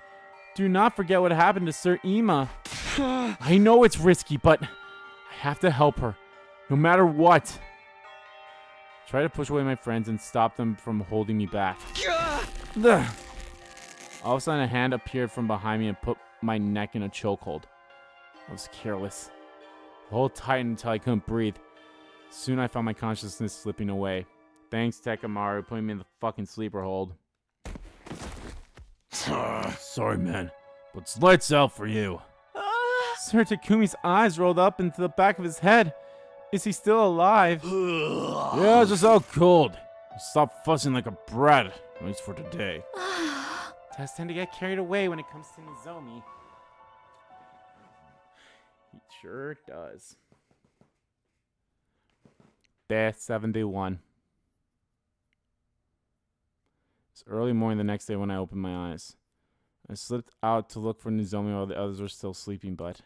A: Do not forget what happened to Sir Ima. I know it's risky, but I have to help her, no matter what. Try to push away my friends and stop them from holding me back. Ugh. All of a sudden, a hand appeared from behind me and put my neck in a chokehold. I was careless. The hold tightened until I couldn't breathe. Soon I found my consciousness slipping away. Thanks, Tekamaru, putting me in the fucking sleeper hold. Sorry, man, but it's lights out for you. Sir Takumi's eyes rolled up into the back of his head. Is he still alive? Yeah, just out cold. Stop fussing like a brat, at least for today. Tess tend to get carried away when it comes to Nozomi. He sure does. Day 71. It's early morning the next day when I opened my eyes. I slipped out to look for Nozomi while the others were still sleeping, but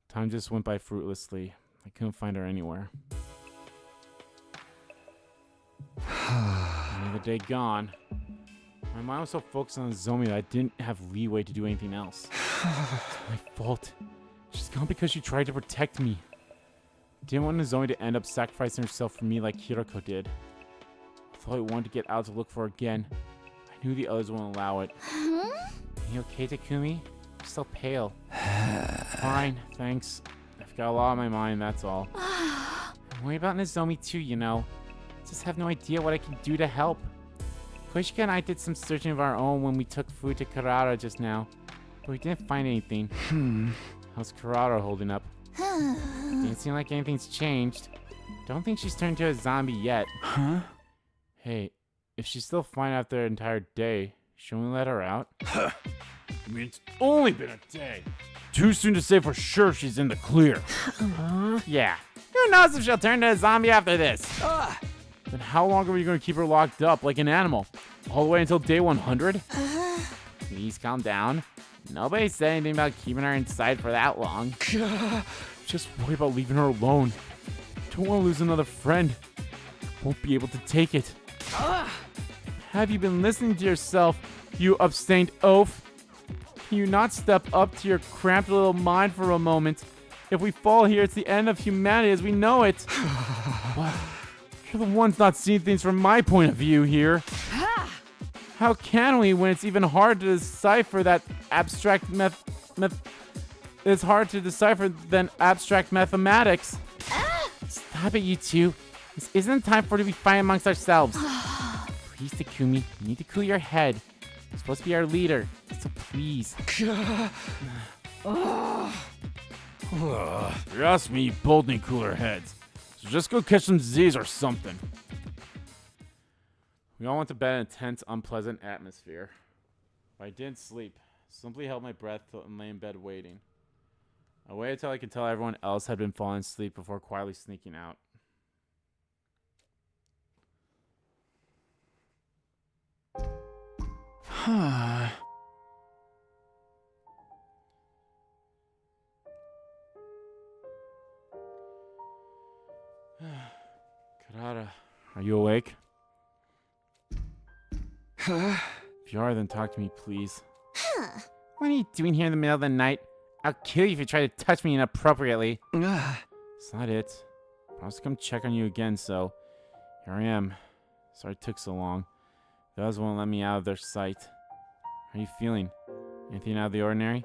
A: time just went by fruitlessly. I couldn't find her anywhere. Another day gone. My mind was so focused on Nozomi that I didn't have leeway to do anything else. It's my fault. She's gone because she tried to protect me. I didn't want Nozomi to end up sacrificing herself for me like Hiroko did. Although I wanted to get out to look for her again, I knew the others wouldn't allow it. Are you okay, Takumi? You're so pale. Fine, thanks. I've got a lot on my mind, that's all. I'm worried about Nozomi too, you know. I just have no idea what I can do to help. Koishika and I did some searching of our own when we took food to Karara just now, but we didn't find anything. How's Karara holding up? Didn't seem like anything's changed. Don't think she's turned into a zombie yet.
G: Huh?
A: Hey, if she's still fine after an entire day, should we let her out? I mean, it's only been a day. Too soon to say for sure she's in the clear. Yeah. Who knows if she'll turn into a zombie after this? Then how long are we going to keep her locked up like an animal? All the way until day 100? Please calm down. Nobody said anything about keeping her inside for that long. Just worry about leaving her alone. Don't want to lose another friend. Won't be able to take it. Have you been listening to yourself, you abstained oaf? Can you not step up to your cramped little mind for a moment? If we fall here, it's the end of humanity as we know it. Well, you're the ones not seeing things from my point of view here. How can we when it's even hard to decipher that abstract it's hard to decipher than abstract mathematics? Stop it, you two. This isn't time for to be fighting amongst ourselves. Please, Takumi, you need to cool your head. You're supposed to be our leader, so please. If you ask me, you both need cooler heads. So just go catch some Z's or something. We all went to bed in a tense, unpleasant atmosphere. But I didn't sleep. Simply held my breath and lay in bed waiting. I waited till I could tell everyone else had been falling asleep before quietly sneaking out. Karara, are you awake? If you are, then talk to me, please. What are you doing here in the middle of the night? I'll kill you if you try to touch me inappropriately. It's not it. I promised to come check on you again, so here I am. Sorry it took so long. The others won't let me out of their sight. How are you feeling? Anything out of the ordinary?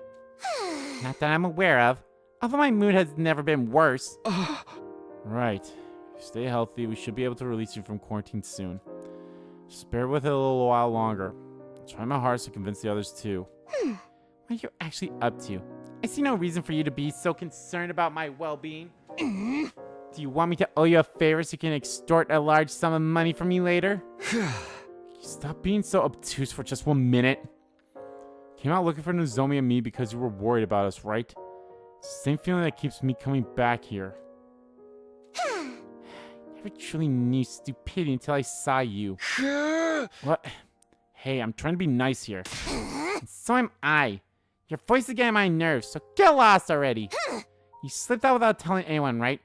A: Not that I'm aware of. Although my mood has never been worse. Right. If you stay healthy, we should be able to release you from quarantine soon. Just bear with it a little while longer. I'll try my hardest to convince the others too. What are you actually up to? I see no reason for you to be so concerned about my well-being. Do you want me to owe you a favor so you can extort a large sum of money from me later? Stop being so obtuse for just 1 minute. Came out looking for Nozomi and me because you were worried about us, right? It's the same feeling that keeps me coming back here. Never truly knew stupidity until I saw you. What? Hey, I'm trying to be nice here. And so am I. Your voice is getting on my nerves, so get lost already. You slipped out without telling anyone, right?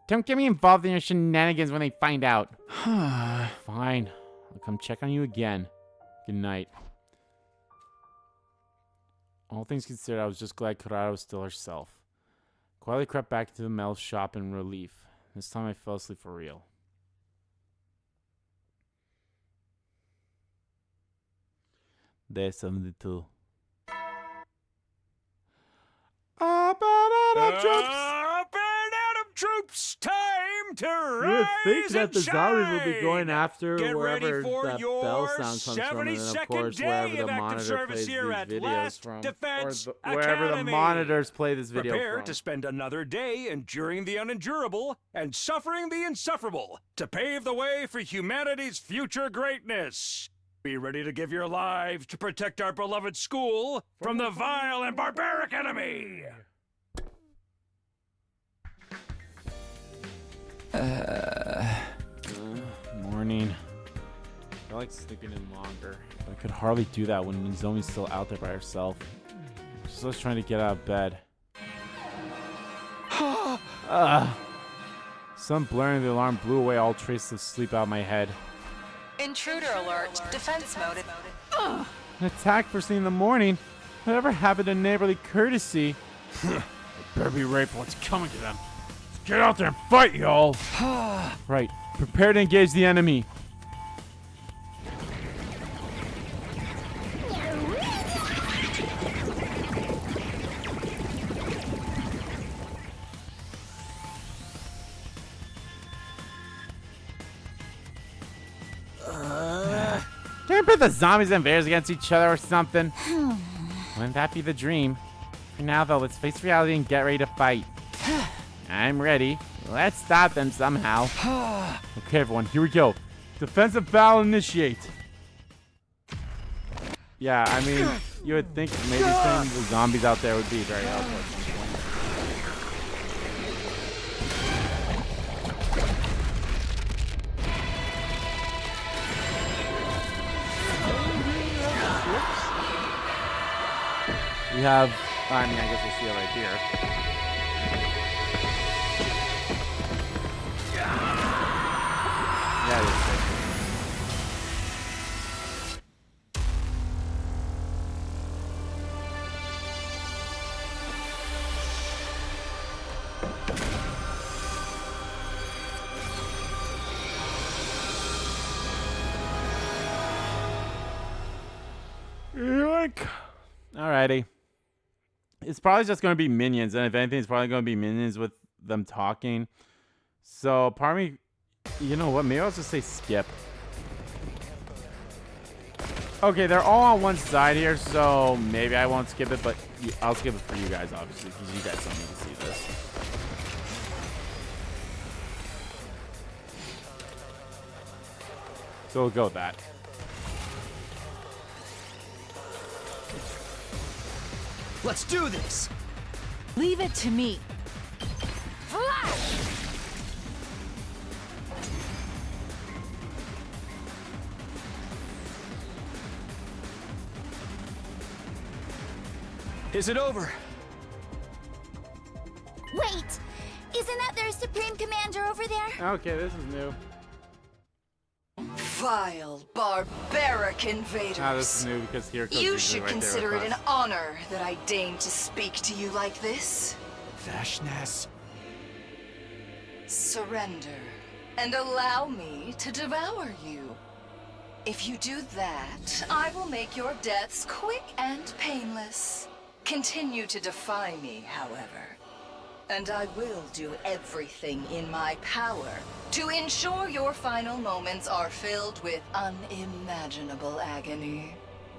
A: Don't get me involved in your shenanigans when they find out. Fine. I'll come check on you again. Good night. All things considered, I was just glad Karara was still herself. Quietly crept back into the metal shop in relief. This time I fell asleep for real. Day 72.
C: Up and Adam troops! Time to
A: You would
C: rise
A: think that
C: and
A: the zombies would be
C: shine.
A: going after
C: Get
A: wherever
C: ready for
A: that
C: your
A: bell sound comes from, and then of
C: 72nd
A: course
C: day
A: wherever the
C: of active
A: monitor
C: service
A: plays these
C: here at
A: videos
C: Last
A: from,
C: Defense
A: or wherever the
C: Academy.
A: monitors play this video
C: Prepare
A: from.
C: to spend another day enduring the unendurable and suffering the insufferable to pave the way for humanity's future greatness. Be ready to give your lives to protect our beloved school from the vile and barbaric enemy.
A: Morning. I like sleeping in longer. I could hardly do that when Nozomi's still out there by herself. She's just trying to get out of bed. Some blurring of the alarm blew away all traces of sleep out of my head.
D: Intruder alert. Defense mode.
A: An attack first thing in the morning? Whatever happened to neighborly courtesy? It better be right what's coming to them. Let's get out there and fight, y'all! Right. Prepare to engage the enemy. Can we put the zombies and bears against each other or something? Wouldn't that be the dream? For now, though, let's face reality and get ready to fight. I'm ready. Let's stop them somehow. Okay, everyone, here we go. Defensive battle initiate. Yeah, I mean, you would think maybe sending the zombies out there would be very helpful at some point. We have, I mean, I guess we'll see it right here. Yeah, it is safe. Yoink. Alrighty. It's probably just going to be minions, and if anything, it's probably going to be minions with them talking. So, part of me, you know what? Maybe I'll just say skip. Okay, they're all on one side here, so maybe I won't skip it, but I'll skip it for you guys, obviously, because you guys don't need to see this. So we'll go with that.
E: Let's do this!
F: Leave it to me.
E: Is it over?
B: Wait! Isn't that their Supreme Commander over there?
A: Okay, this is new.
H: Vile, barbaric invaders.
A: Ah, this is new because here comes
H: You
A: usually
H: should
A: right there
H: consider
A: with
H: it an
A: us.
H: honor that I deign to speak to you like this.
E: Vashness.
H: Surrender, and allow me to devour you. If you do that, I will make your deaths quick and painless. Continue to defy me, however. And I will do everything in my power to ensure your final moments are filled with unimaginable agony.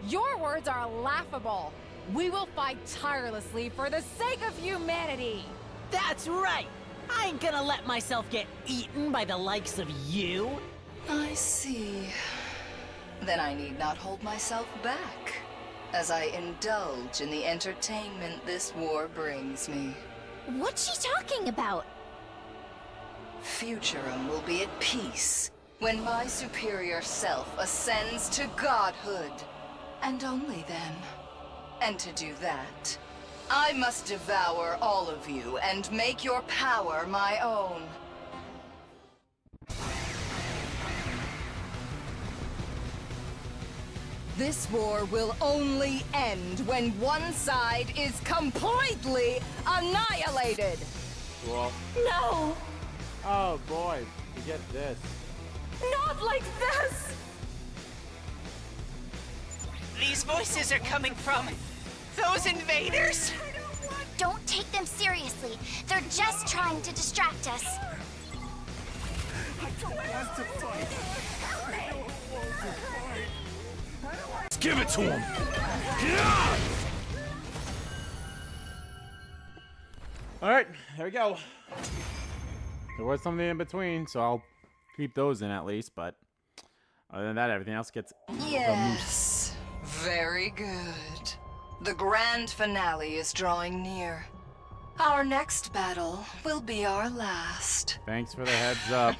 I: Your words are laughable. We will fight tirelessly for the sake of humanity.
J: That's right! I ain't gonna let myself get eaten by the likes of you.
H: I see. Then I need not hold myself back, as I indulge in the entertainment this war brings me.
B: What's she talking about?
H: Futurum will be at peace when my superior self ascends to godhood. And only then. And to do that, I must devour all of you and make your power my own. This war will only end when one side is completely annihilated!
A: Cool.
F: No!
A: Oh boy, we get this.
F: Not like this!
J: These voices are coming from those invaders?
B: Don't take them seriously. They're just trying to distract us.
E: Let's give it to him.
A: All right, there we go. There was something in between, so I'll keep those in at least. But other than that, everything else gets
H: Yes, very good. The grand finale is drawing near. Our next battle will be our last.
A: Thanks for the heads up.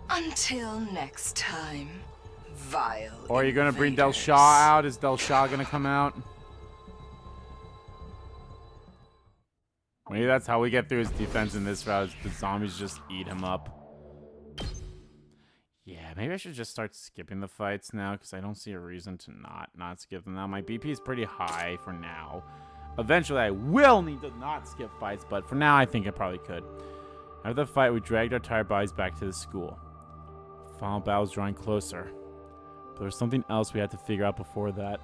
H: Until next time, vile
A: Or are you gonna bring Del
H: invaders.
A: Shaw out? Is Del Shaw gonna come out? Maybe that's how we get through his defense in this route. Is the zombies just eat him up. Yeah, maybe I should just start skipping the fights now because I don't see a reason to not skip them now. My BP is pretty high for now. Eventually, I will need to not skip fights, but for now, I think I probably could. After the fight, we dragged our tired bodies back to the school. The final battle was drawing closer. But there was something else we had to figure out before that.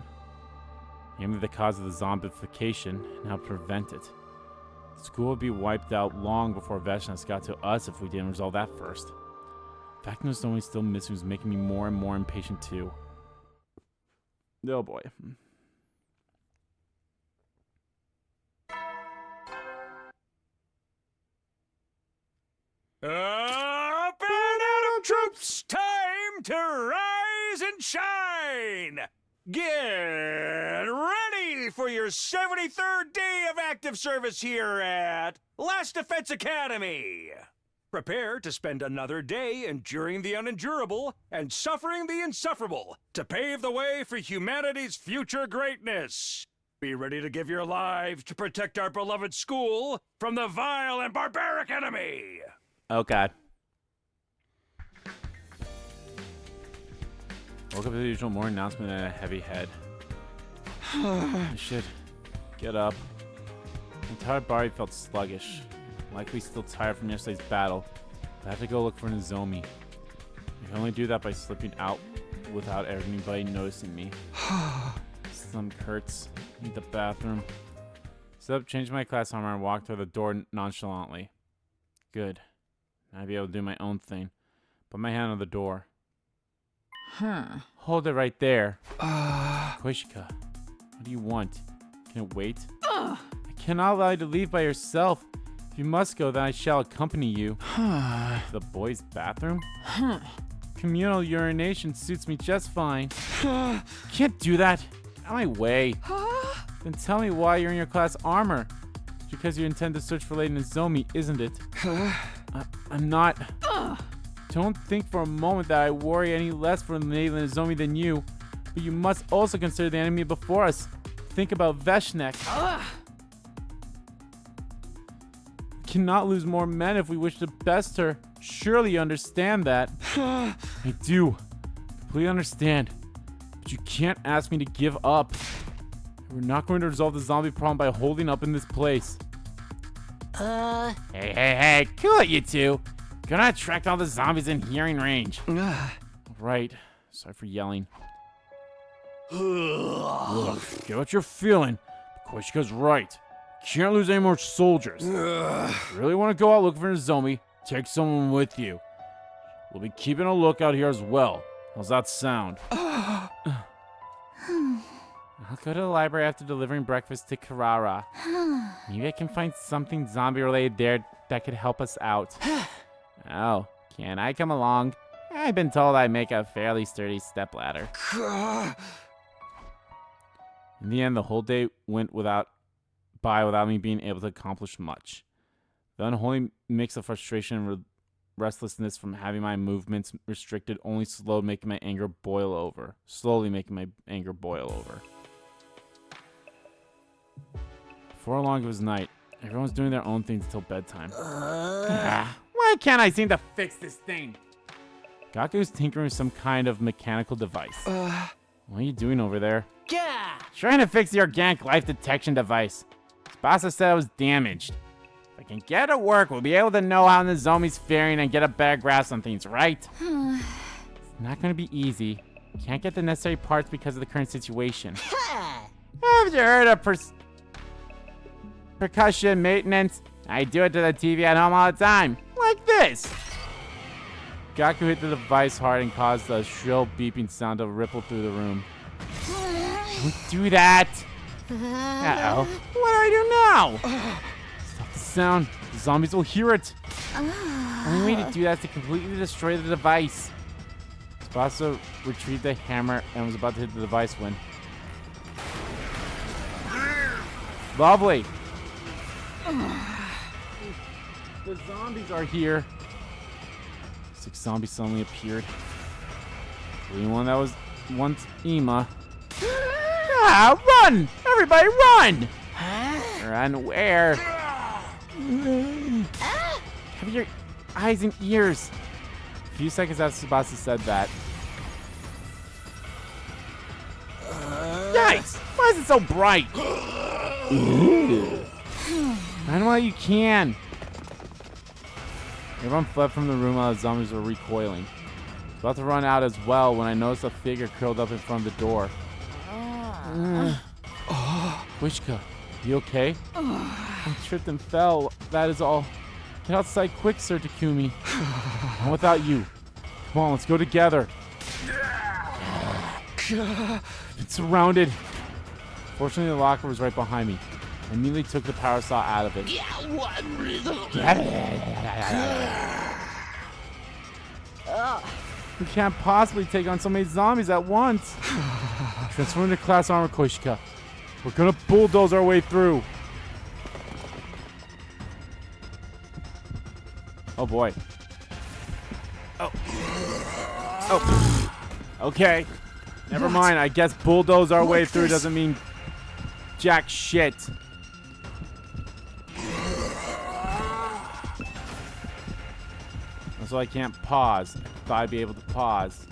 A: Namely the cause of the zombification and how to prevent it. The school would be wiped out long before Veshnas got to us if we didn't resolve that first. The fact that Nozomi's still missing was making me more and more impatient too. Oh boy.
C: Up and out of troops! Time to rise and shine! Get ready for your 73rd day of active service here at Last Defense Academy! Prepare to spend another day enduring the unendurable and suffering the insufferable to pave the way for humanity's future greatness. Be ready to give your lives to protect our beloved school from the vile and barbaric enemy!
A: Oh god. Woke up to the usual morning announcement and a heavy head. I should get up. My entire body felt sluggish. Likely still tired from yesterday's battle. But I have to go look for Nozomi. I can only do that by slipping out without anybody noticing me. Stomach hurts. Need the bathroom. Stood up, changed my class armor, and walked toward the door nonchalantly. Good. Now I'll be able to do my own thing. Put my hand on the door. Hold it right there. Koishika, what do you want? Can it wait? I cannot allow you to leave by yourself. If you must go, then I shall accompany you. The boys' bathroom? Communal urination suits me just fine. Can't do that. Out of my way. Then tell me why you're in your class armor. It's because you intend to search for Lady Nozomi, isn't it? I'm not. Don't think for a moment that I worry any less for Lady Nozomi than you. But you must also consider the enemy before us. Think about Veshnek. Cannot lose more men if we wish to best her. Surely you understand that. I do. Completely understand. But you can't ask me to give up. We're not going to resolve the zombie problem by holding up in this place. Hey, cool it, you two. Gonna attract all the zombies in hearing range. Right. Sorry for yelling. Look, get what you're feeling. Koishika's right. Can't lose any more soldiers. If you really want to go out looking for Nozomi, take someone with you. We'll be keeping a lookout here as well. How's that sound? I'll go to the library after delivering breakfast to Karara. Maybe I can find something zombie-related there that could help us out. Oh, can I come along? I've been told I make a fairly sturdy stepladder. In the end, the whole day went by without me being able to accomplish much. The unholy mix of frustration and restlessness from having my movements restricted only slowly making my anger boil over. Before long, it was night. Everyone's doing their own things until bedtime. Why can't I seem to fix this thing? Gaku's tinkering with some kind of mechanical device. What are you doing over there?
J: Yeah.
A: Trying to fix the organic life detection device. Tsubasa said it was damaged. If I can get it to work, we'll be able to know how Nozomi's faring and get a better grasp on things, right? It's not going to be easy. Can't get the necessary parts because of the current situation. Haven't you heard of percussion maintenance? I do it to the TV at home all the time. Like this. Gaku hit the device hard and caused a shrill beeping sound to ripple through the room. Don't do that! Uh-oh. What do I do now? Stop the sound. The zombies will hear it. The only way to do that is to completely destroy the device. Tsubasa retrieved the hammer and was about to hit the device when... Lovely. The zombies are here. 6 zombies suddenly appeared. The one that was once Ima. Ah, run! Everybody run! Run where? Have your eyes and ears. A few seconds after Tsubasa said that. Yikes! Why is it so bright? Run while you can. Everyone fled from the room while the zombies were recoiling. I was about to run out as well when I noticed a figure curled up in front of the door. Wishka, you okay? I tripped and fell, that is all. Get outside quick, Sir Takumi. Not without you. Come on, let's go together. It's surrounded. Fortunately, the locker was right behind me. I immediately took the power saw out of it. We can't possibly take on so many zombies at once. Transform into class armor, Koishika. We're gonna bulldoze our way through. Oh boy. Oh. Okay. Never mind. I guess bulldoze our way through doesn't mean jack shit. Also, I can't pause. I thought I'd be able to pause.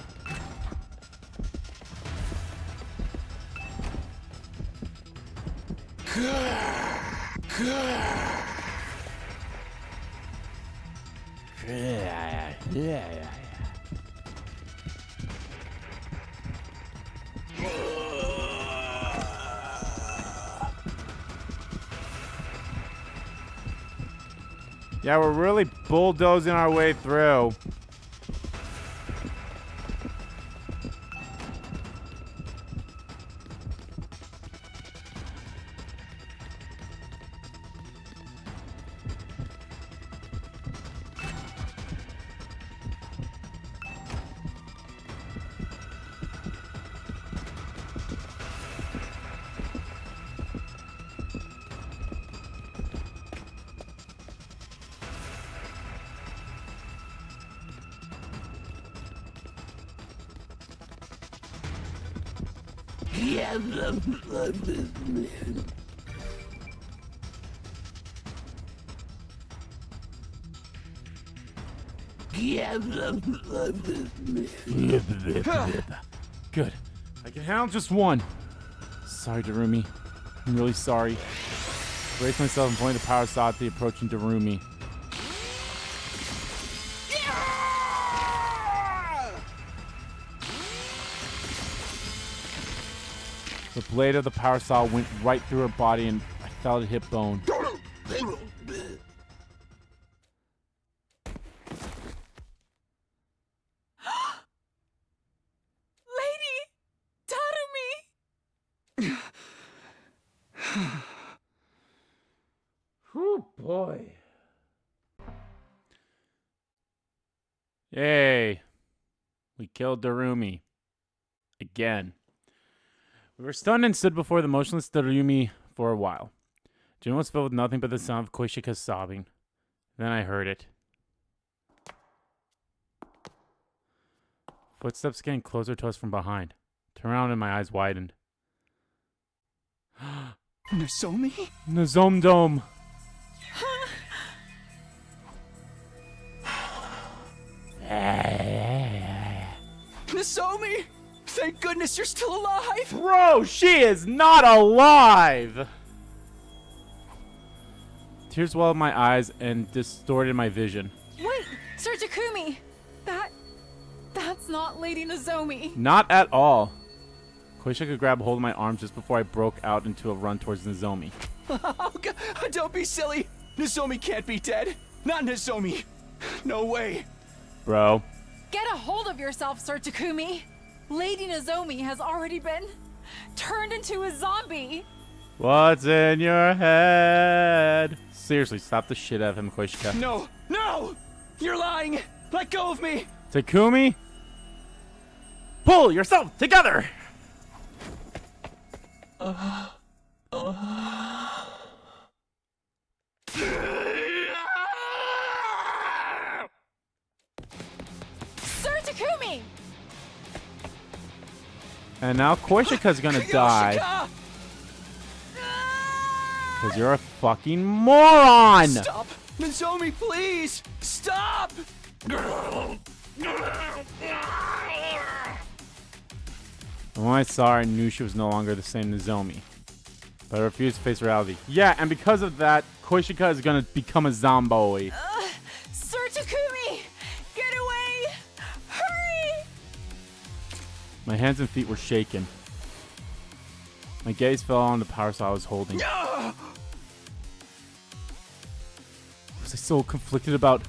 A: Yeah, we're really bulldozing our way through. Good. I can handle just one. Sorry, Darumi. I'm really sorry. I braced myself and pointed the power saw at the approaching Darumi. The blade of the power saw went right through her body and I felt it hit bone. Whew, boy. Yay. We killed Darumi. Again. We were stunned and stood before the motionless Darumi for a while. Jin was filled with nothing but the sound of Koishika's sobbing. Then I heard it. Footsteps getting closer to us from behind. Turned around and my eyes widened.
G: Nozomi?
A: Nozomdome.
G: Nozomi! Thank goodness you're still alive!
A: Bro, she is not alive! Tears welled in my eyes and distorted my vision.
I: Wait, Sir Takumi! That's not Lady Nozomi.
A: Not at all. Koishika grabbed hold of my arm just before I broke out into a run towards Nozomi.
G: Oh, God, don't be silly! Nozomi can't be dead! Not Nozomi! No way!
A: Bro,
I: Get a hold of yourself, Sir Takumi. Lady Nozomi has already been turned into a zombie.
A: What's in your head? Seriously, slap the shit out of him, Koishika.
G: No! No! You're lying! Let go of me!
A: Takumi? Pull yourself together!
I: Sir Takumi!
A: And now Koishika's gonna die. Because you're a fucking moron!
G: Stop! Nozomi, please! Stop!
A: And when I saw her, I knew she was no longer the same Nozomi. But I refused to face reality. Yeah, and because of that, Koishika is gonna become a zombie.
F: Sir Takumi! Get away! Hurry!
A: My hands and feet were shaking. My gaze fell on the power saw I was holding. Was I so conflicted about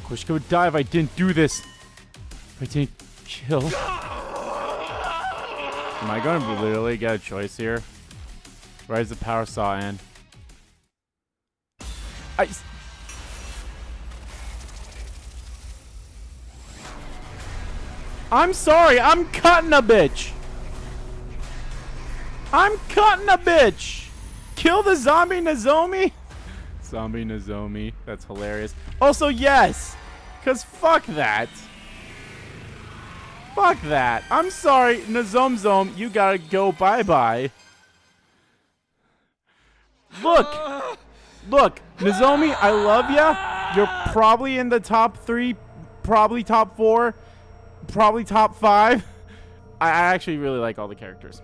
A: Koishika would die if I didn't do this? If I didn't kill? Am I going to literally get a choice here? Rise the power saw in. I'm sorry, I'm cutting a bitch. I'm cutting a bitch. Kill the zombie Nozomi. Zombie Nozomi. That's hilarious. Also, yes. Because fuck that. Fuck that. I'm sorry, Nozomzom. You gotta go bye-bye. Look. Look, Nozomi, I love ya. You're probably in the top 3. Probably top 4. Probably top 5. I actually really like all the characters.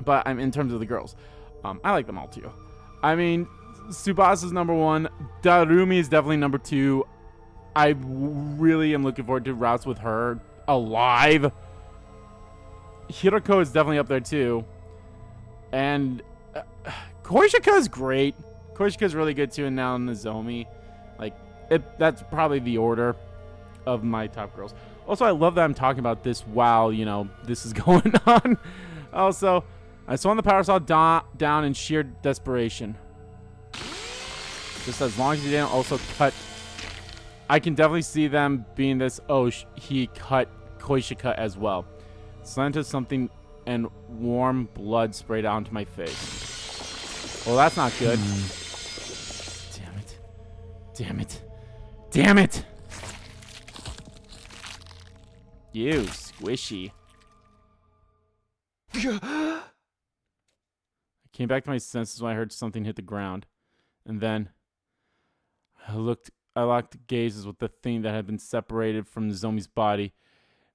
A: But I'm in terms of the girls. I like them all too. I mean, Tsubasa's number 1. Darumi is definitely number 2. I really am looking forward to routes with her alive. Hiroko is definitely up there too. And Koishika is great. Koishika is really good too. And now Nozomi. Like, that's probably the order of my top girls. Also, I love that I'm talking about this while, you know, this is going on. Also, I swung the power saw down in sheer desperation. Just as long as he didn't also cut. I can definitely see them being this, oh, he cut Koishika as well. Slammed into something and warm blood sprayed onto my face. Well, that's not good. Damn it. Damn it. Damn it! You squishy. I came back to my senses when I heard something hit the ground. And then I locked gazes with the thing that had been separated from Nozomi's body.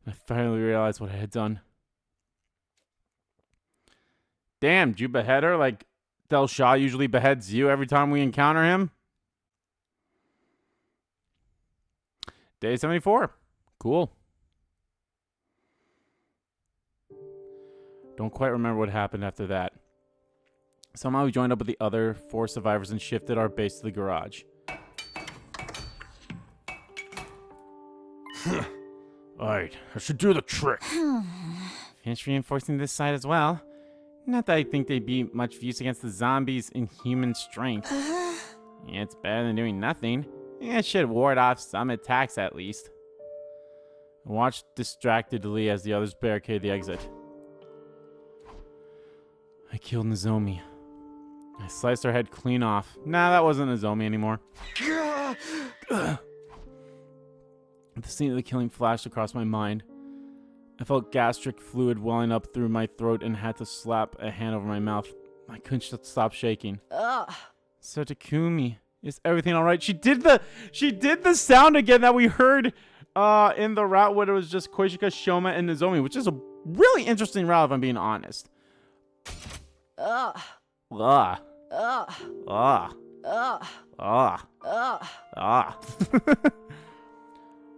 A: And I finally realized what I had done. Damn, did you behead her like Del Shaw usually beheads you every time we encounter him? Day 74. Cool. Don't quite remember what happened after that. Somehow we joined up with the other 4 survivors and shifted our base to the garage. Alright, I should do the trick. Finish reinforcing this side as well. Not that I think they'd be much use against the zombies in human strength. Yeah, it's better than doing nothing. It should ward off some attacks at least. I watched distractedly as the others barricaded the exit. I killed Nozomi. I sliced her head clean off. Nah, that wasn't Nozomi anymore. The scene of the killing flashed across my mind. I felt gastric fluid welling up through my throat and had to slap a hand over my mouth. I couldn't stop shaking. So Takumi, is everything all right? She did the sound again that we heard in the route when it was just Koishika, Shoma, and Nozomi, which is a really interesting route if I'm being honest. I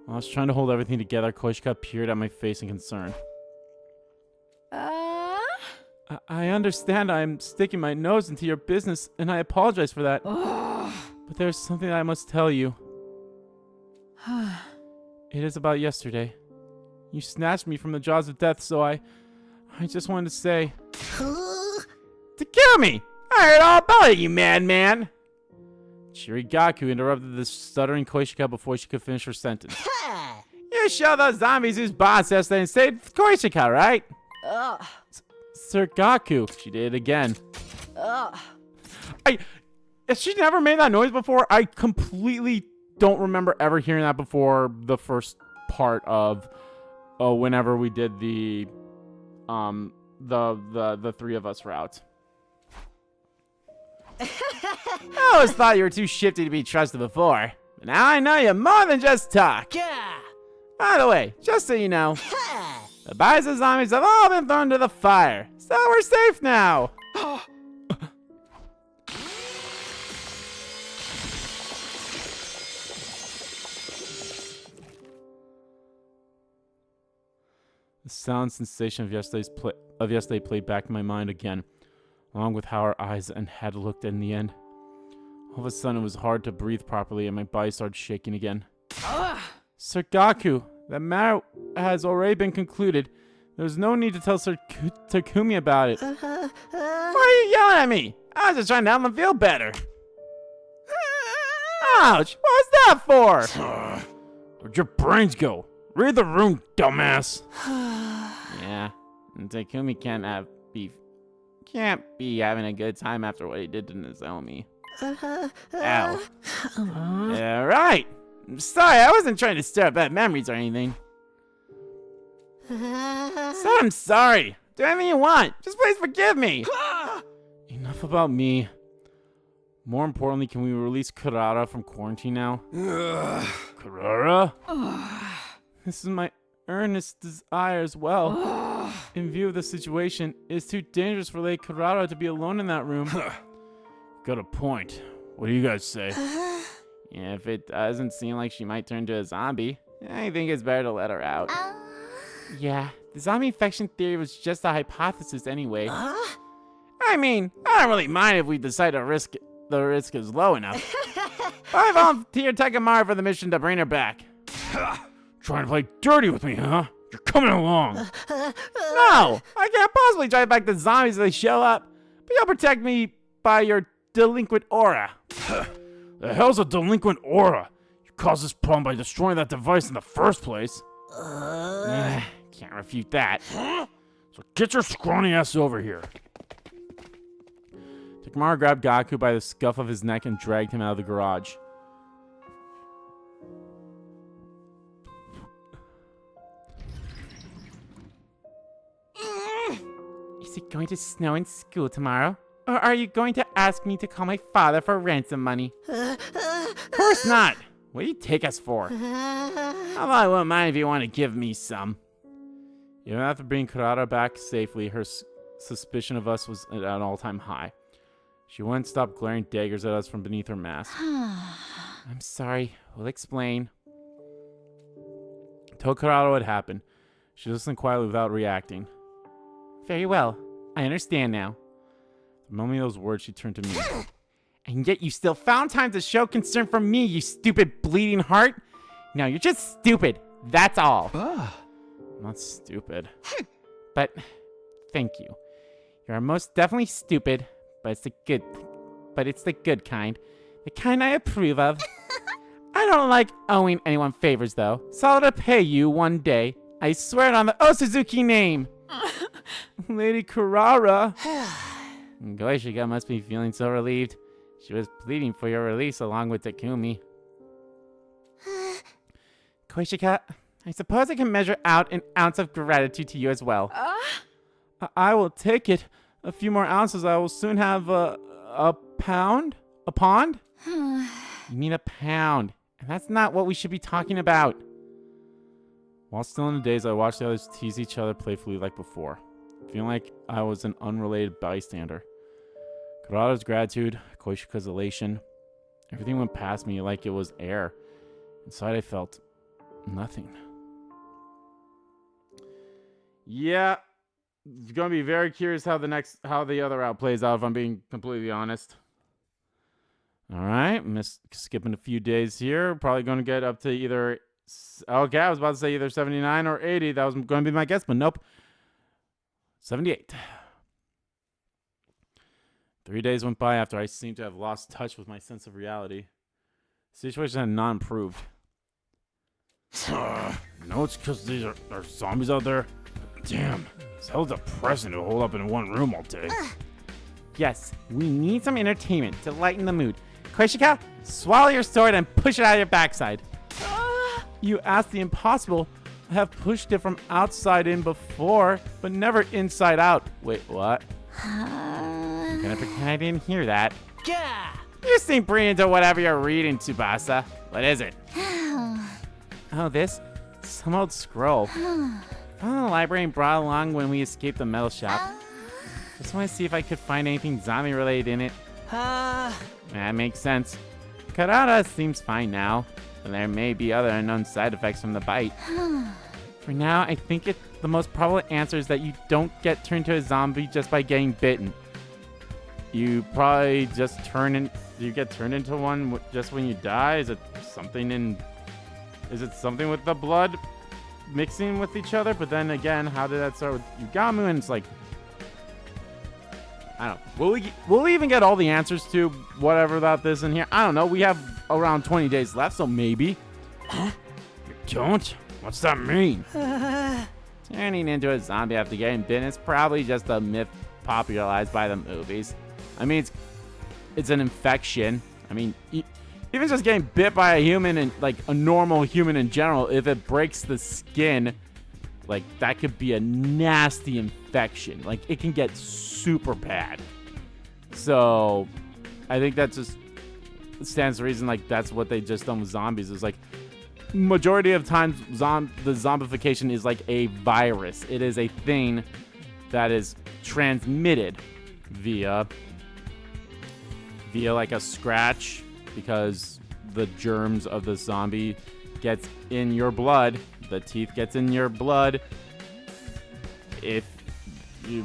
A: was trying to hold everything together. Koishika peered at my face in concern. I understand I'm sticking my nose into your business, and I apologize for that. But there's something I must tell you. It is about yesterday. You snatched me from the jaws of death, so I just wanted to say... Takumi! I heard all about it, you madman! Shirigaku interrupted the stuttering Koishika before she could finish her sentence. You showed those zombies whose boss yesterday and saved Koishika, right? Sir Gaku. She did it again. Has she never made that noise before? I completely don't remember ever hearing that before the first part of whenever we did the three of us route. I always thought you were too shifty to be trusted before, but now I know you more than just talk. By the way, just so you know, the bodies of zombies have all been thrown to the fire, so we're safe now. The sound sensation of yesterday played back in my mind again, along with how our eyes and head looked in the end. All of a sudden, it was hard to breathe properly, and my body started shaking again. Sir Gaku, that matter has already been concluded. There's no need to tell Sir Takumi about it. Why are you yelling at me? I was just trying to help him feel better. Ouch! What was that for? Where'd your brains go? Read the room, dumbass. Yeah, and Takumi can't be having a good time after what he did to Nozomi. Ow. Yeah, right. I'm sorry, I wasn't trying to stir up bad memories or anything. So I'm sorry. Do anything you want. Just please forgive me. Enough about me. More importantly, can we release Kurara from quarantine now? Kurara? This is my earnest desire as well. In view of the situation, it is too dangerous for Lady Kurara to be alone in that room. Got a point. What do you guys say? Yeah, if it doesn't seem like she might turn into a zombie, I think it's better to let her out. Yeah, the zombie infection theory was just a hypothesis anyway. I mean, I don't really mind if we decide the risk is low enough. I volunteered Takamaru for the mission to bring her back. Trying to play dirty with me, huh? You're coming along. No, I can't possibly drive back the zombies if they show up. But you'll protect me by your delinquent aura. The hell's a delinquent aura? You caused this problem by destroying that device in the first place. Can't refute that. So get your scrawny ass over here. Takamaru grabbed Gaku by the scuff of his neck and dragged him out of the garage. Is it going to snow in school tomorrow? Or are you going to ask me to call my father for ransom money? Of course not. What do you take us for? Although I wouldn't mind if you want to give me some. Even after bringing Kurara back safely, her suspicion of us was at an all-time high. She wouldn't stop glaring daggers at us from beneath her mask. I'm sorry. We'll explain. Told Kurara what happened. She listened quietly without reacting. Very well. I understand now. The moment of those words, she turned to me. And yet you still found time to show concern for me, you stupid bleeding heart? No, you're just stupid. That's all. I'm not stupid. But thank you. You are most definitely stupid, but it's the good kind. The kind I approve of. I don't like owing anyone favors though. So I'll repay you one day. I swear it on the Osuzuki name. Lady Kurara. Goishika must be feeling so relieved. She was pleading for your release along with Takumi. Koishika, I suppose I can measure out an ounce of gratitude to you as well. I will take it. A few more ounces, I will soon have a pound? A pond? You mean a pound. And that's not what we should be talking about. While still in the daze, I watched the others tease each other playfully like before, feeling like I was an unrelated bystander. Kurara's gratitude, Koishika's elation, everything went past me like it was air. Inside I felt nothing. Yeah, it's gonna be very curious how the other route plays out, if I'm being completely honest. All right, skipping a few days here. Probably gonna get up to either Okay, I was about to say either 79 or 80. That was going to be my guess, but nope. 78. 3 days went by after I seemed to have lost touch with my sense of reality. The situation had not improved. No, it's because these are zombies out there. Damn, it's hell depressing to hold up in one room all day. Yes, we need some entertainment to lighten the mood. Koishika, swallow your sword and push it out of your backside. You asked the impossible. I have pushed it from outside in before, but never inside out. Wait, what? I'm gonna pretend I didn't hear that.
J: Gah!
A: You seem pretty into whatever you're reading, Tsubasa. What is it? Oh, this? Some old scroll. Found in the library and brought along when we escaped the metal shop. Just want to see if I could find anything zombie related in it. That makes sense. Karada seems fine now, but there may be other unknown side effects from the bite. For now, I think the most probable answer is that you don't get turned into a zombie just by getting bitten. You probably just you get turned into one just when you die? Is it something with the blood mixing with each other? But then again, how did that start with Yugamu? And it's like, I don't know. Will we even get all the answers to whatever about this in here? I don't know. We have around 20 days left, so maybe. Huh? You don't? What's that mean? Turning into a zombie after getting bitten is probably just a myth popularized by the movies. I mean, it's an infection. I mean, even just getting bit by a human and like a normal human in general, if it breaks the skin, like that could be a nasty infection. Like it can get super bad. So I think that just stands to reason like that's what they just done with zombies. Is like majority of times the zombification is like a virus. It is a thing that is transmitted via like a scratch, because the germs of the zombie gets in your blood. The teeth gets in your blood. If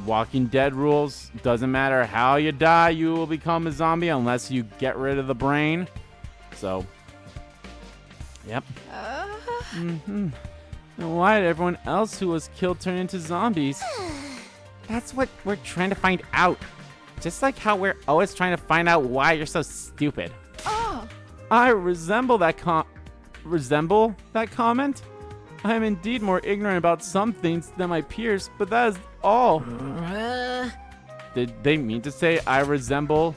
A: Walking Dead rules, doesn't matter how you die, you will become a zombie unless you get rid of the brain. So, yep. And why did everyone else who was killed turn into zombies? That's what we're trying to find out. Just like how we're always trying to find out why you're so stupid.
I: Oh.
A: I resemble that comment? I am indeed more ignorant about some things than my peers, but that is all. Did they mean to say I resemble?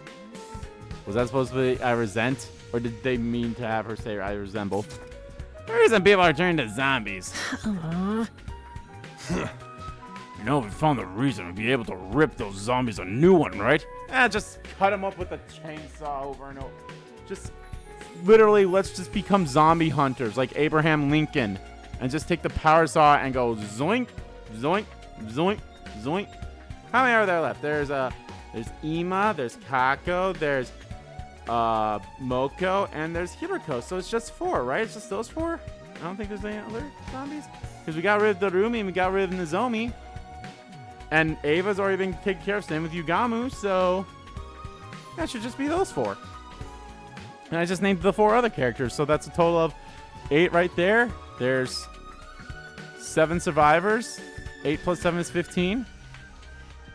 A: Was that supposed to be I resent? Or did they mean to have her say I resemble? The reason people are turning to zombies. You know, if we found the reason, we'd be able to rip those zombies a new one, right? Just cut them up with a chainsaw over and over. Just literally, let's just become zombie hunters like Abraham Lincoln and just take the power saw and go zoink, zoink, zoink, zoink. How many are there left? There's Ima, there's Kako, there's Moko, and there's Hiroko. So it's just 4, right? It's just those 4? I don't think there's any other zombies. Because we got rid of Darumi and we got rid of Nozomi. And Ava's already been taken care of, same with Yugamu, so that should just be those 4. And I just named the 4 other characters, so that's a total of 8 right there. There's 7 survivors. 8 plus 7 is 15.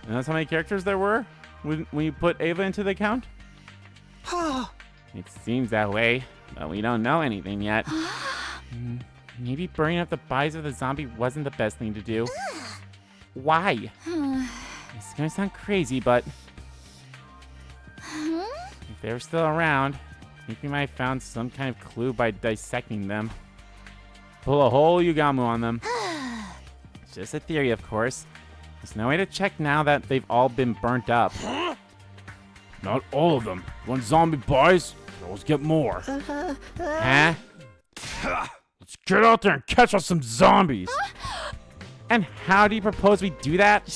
A: And that's how many characters there were when you put Ava into the count? It seems that way, but we don't know anything yet. Maybe burning up the bodies of the zombie wasn't the best thing to do. Why? It's gonna sound crazy, but if they were still around, I think we might have found some kind of clue by dissecting them. Pull a whole Yugamu on them. It's just a theory, of course. There's no way to check now that they've all been burnt up. Not all of them. When zombie buys, you always get more. Huh? Let's get out there and catch us some zombies. And how do you propose we do that?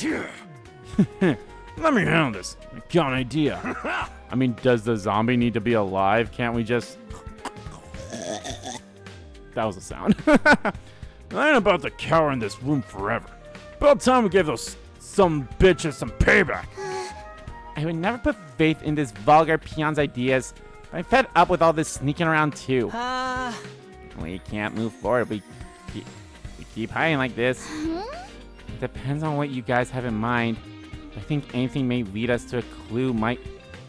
A: Let me handle this. I got an idea. I mean, does the zombie need to be alive? Can't we just... That was a sound. I ain't about to cower in this room forever. About time we gave those some bitches some payback. I would never put faith in this vulgar peon's ideas, but I'm fed up with all this sneaking around too. We can't move forward. We keep hiding like this. It depends on what you guys have in mind. I think anything may lead us to a clue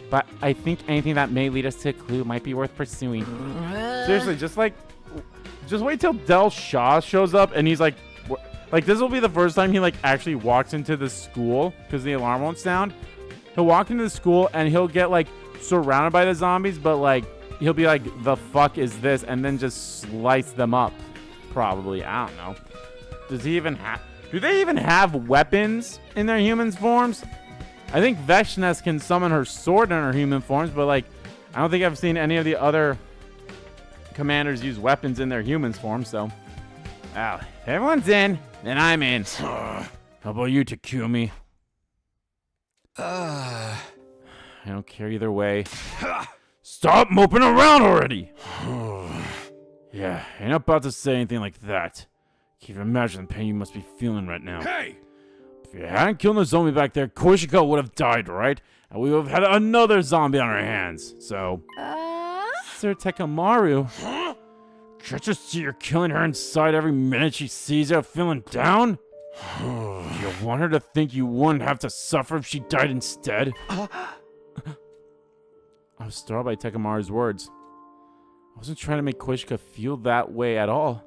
A: But I think anything that may lead us to a clue might be worth pursuing. Seriously, just wait till Del Shaw shows up and he's like this will be the first time he like actually walks into the school because the alarm won't sound. He'll walk into the school and he'll get like surrounded by the zombies, but like he'll be like, the fuck is this? And then just slice them up. Probably. I don't know. Do they even have weapons in their human forms? I think Vechness can summon her sword in her human forms, but like, I don't think I've seen any of the other commanders use weapons in their humans form, so. Well, if everyone's in, then I'm in. How about you, Takumi? I don't care either way. Stop moping around already! Yeah, ain't about to say anything like that. Can't even imagine the pain you must be feeling right now.
C: Hey!
A: If you hadn't killed the zombie back there, Koshika would have died, right? And we would have had another zombie on our hands. So, Sir Tekamaru, can't you see you're killing her inside every minute she sees you feeling down? You want her to think you wouldn't have to suffer if she died instead? I was startled by Tekamaru's words. I wasn't trying to make Koshika feel that way at all.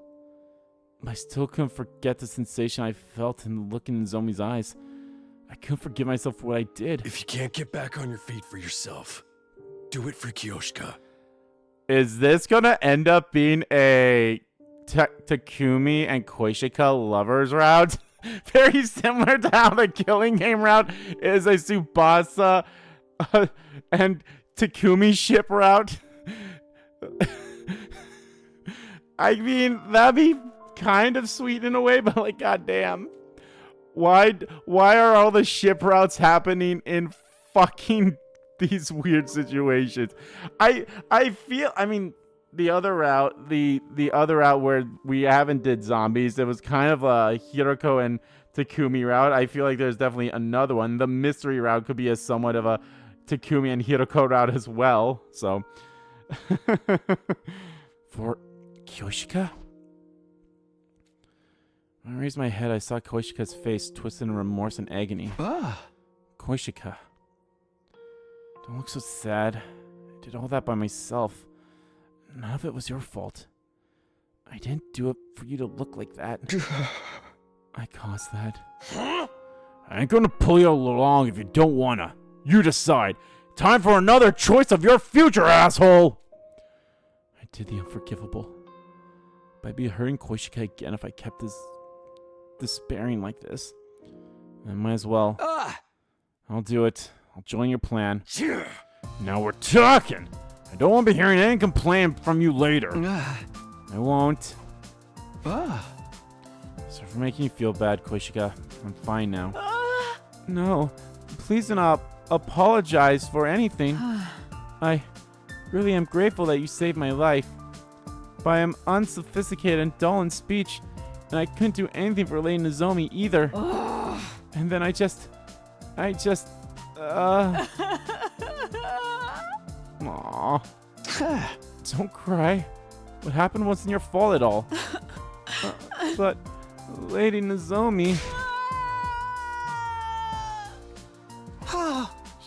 A: I still couldn't forget the sensation I felt in the look in Zomi's eyes. I couldn't forgive myself for what I did.
K: If you can't get back on your feet for yourself, do it for Kyoshika.
A: Is this gonna end up being a Takumi and Koshika lovers route? Very similar to how the Killing Game route is a Tsubasa and Takumi ship route. I mean, that'd be kind of sweet in a way, but like, goddamn, why are all the ship routes happening in fucking these weird situations? I feel, I mean, the other route, the other route where we haven't did zombies, it was kind of a Hiroko and Takumi route. I feel like there's definitely another one. The mystery route could be a somewhat of a Takumi and Hiroko route as well. So, for Kyoshika? When I raised my head, I saw Koishika's face twisted in remorse and agony. Koishika. Don't look so sad. I did all that by myself. None of it was your fault. I didn't do it for you to look like that. I caused that. I ain't gonna pull you along if you don't wanna. You decide. Time for another choice of your future, asshole! I did the unforgivable. But I'd be hurting Koishika again if I kept this despairing like this. I might as well. I'll do it. I'll join your plan. Now we're talking! I don't want to be hearing any complaint from you later. I won't. Sorry for making you feel bad, Koishika. I'm fine now. No, please do not apologize for anything. I really am grateful that you saved my life. But I am unsophisticated and dull in speech, and I couldn't do anything for Lady Nozomi either. And then I just... Aww. Don't cry. What happened wasn't your fault at all. But Lady Nozomi...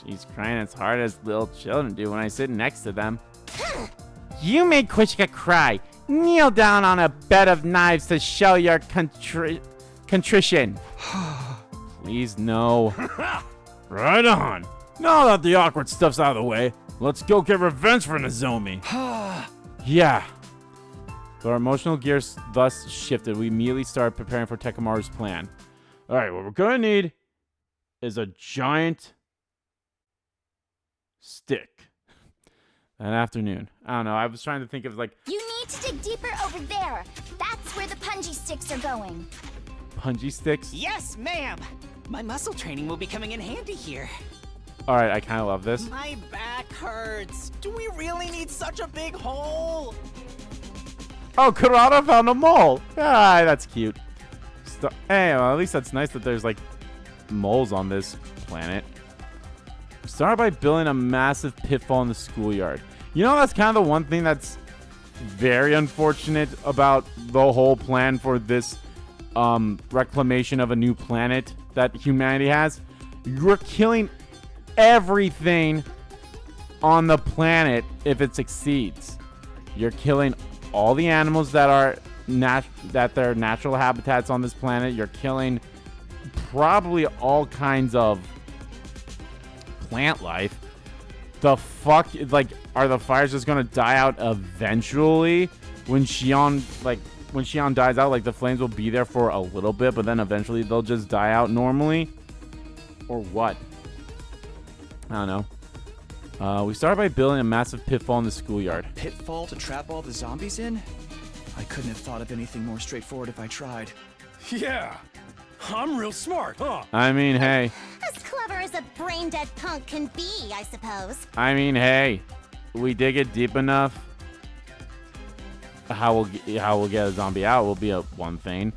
A: She's crying as hard as little children do when I sit next to them. You made Koishika cry. Kneel down on a bed of knives to show your contrition. Please, no. Right on. Now that the awkward stuff's out of the way, let's go get revenge for Nozomi. Yeah. So our emotional gears thus shifted. We immediately started preparing for Tekamaru's plan. Alright, what we're gonna need is a giant stick. That afternoon. I don't know. I was trying to think of like...
B: You need to dig deeper over there. That's where the punji sticks are going.
A: Punji sticks?
J: Yes, ma'am. My muscle training will be coming in handy here.
A: Alright, I kind of love this.
J: My back hurts. Do we really need such a big hole?
A: Oh, Kurata found a mole. Ah, that's cute. Hey, well, at least that's nice that there's like moles on this planet. We started by building a massive pitfall in the schoolyard. You know, that's kind of the one thing that's very unfortunate about the whole plan for this reclamation of a new planet that humanity has. You're killing everything on the planet if it succeeds. You're killing all the animals that are their natural habitats on this planet. You're killing probably all kinds of plant life. The fuck, like, are the fires just gonna die out eventually when Xion dies out? Like, the flames will be there for a little bit, but then eventually they'll just die out normally, or what? I don't know. We started by building a massive pitfall in the schoolyard.
G: A pitfall to trap all the zombies in? I couldn't have thought of anything more straightforward if I tried.
K: Yeah, I'm real smart, huh?
A: I mean, hey.
B: As clever as a brain-dead punk can be, I suppose.
A: I mean, hey. We dig it deep enough. How we'll get a zombie out will be one thing.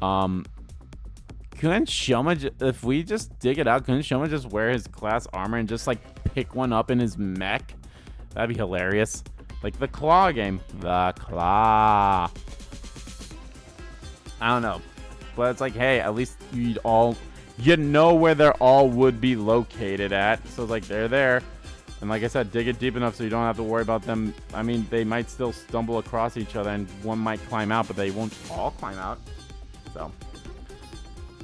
A: Couldn't Shoma, if we just dig it out, couldn't Shoma just wear his class armor and just like pick one up in his mech? That'd be hilarious. Like the Claw game. The Claw. I don't know. But it's like, hey, at least you know where they're all would be located at. So it's like they're there. And like I said, dig it deep enough so you don't have to worry about them. I mean, they might still stumble across each other and one might climb out, but they won't all climb out. So.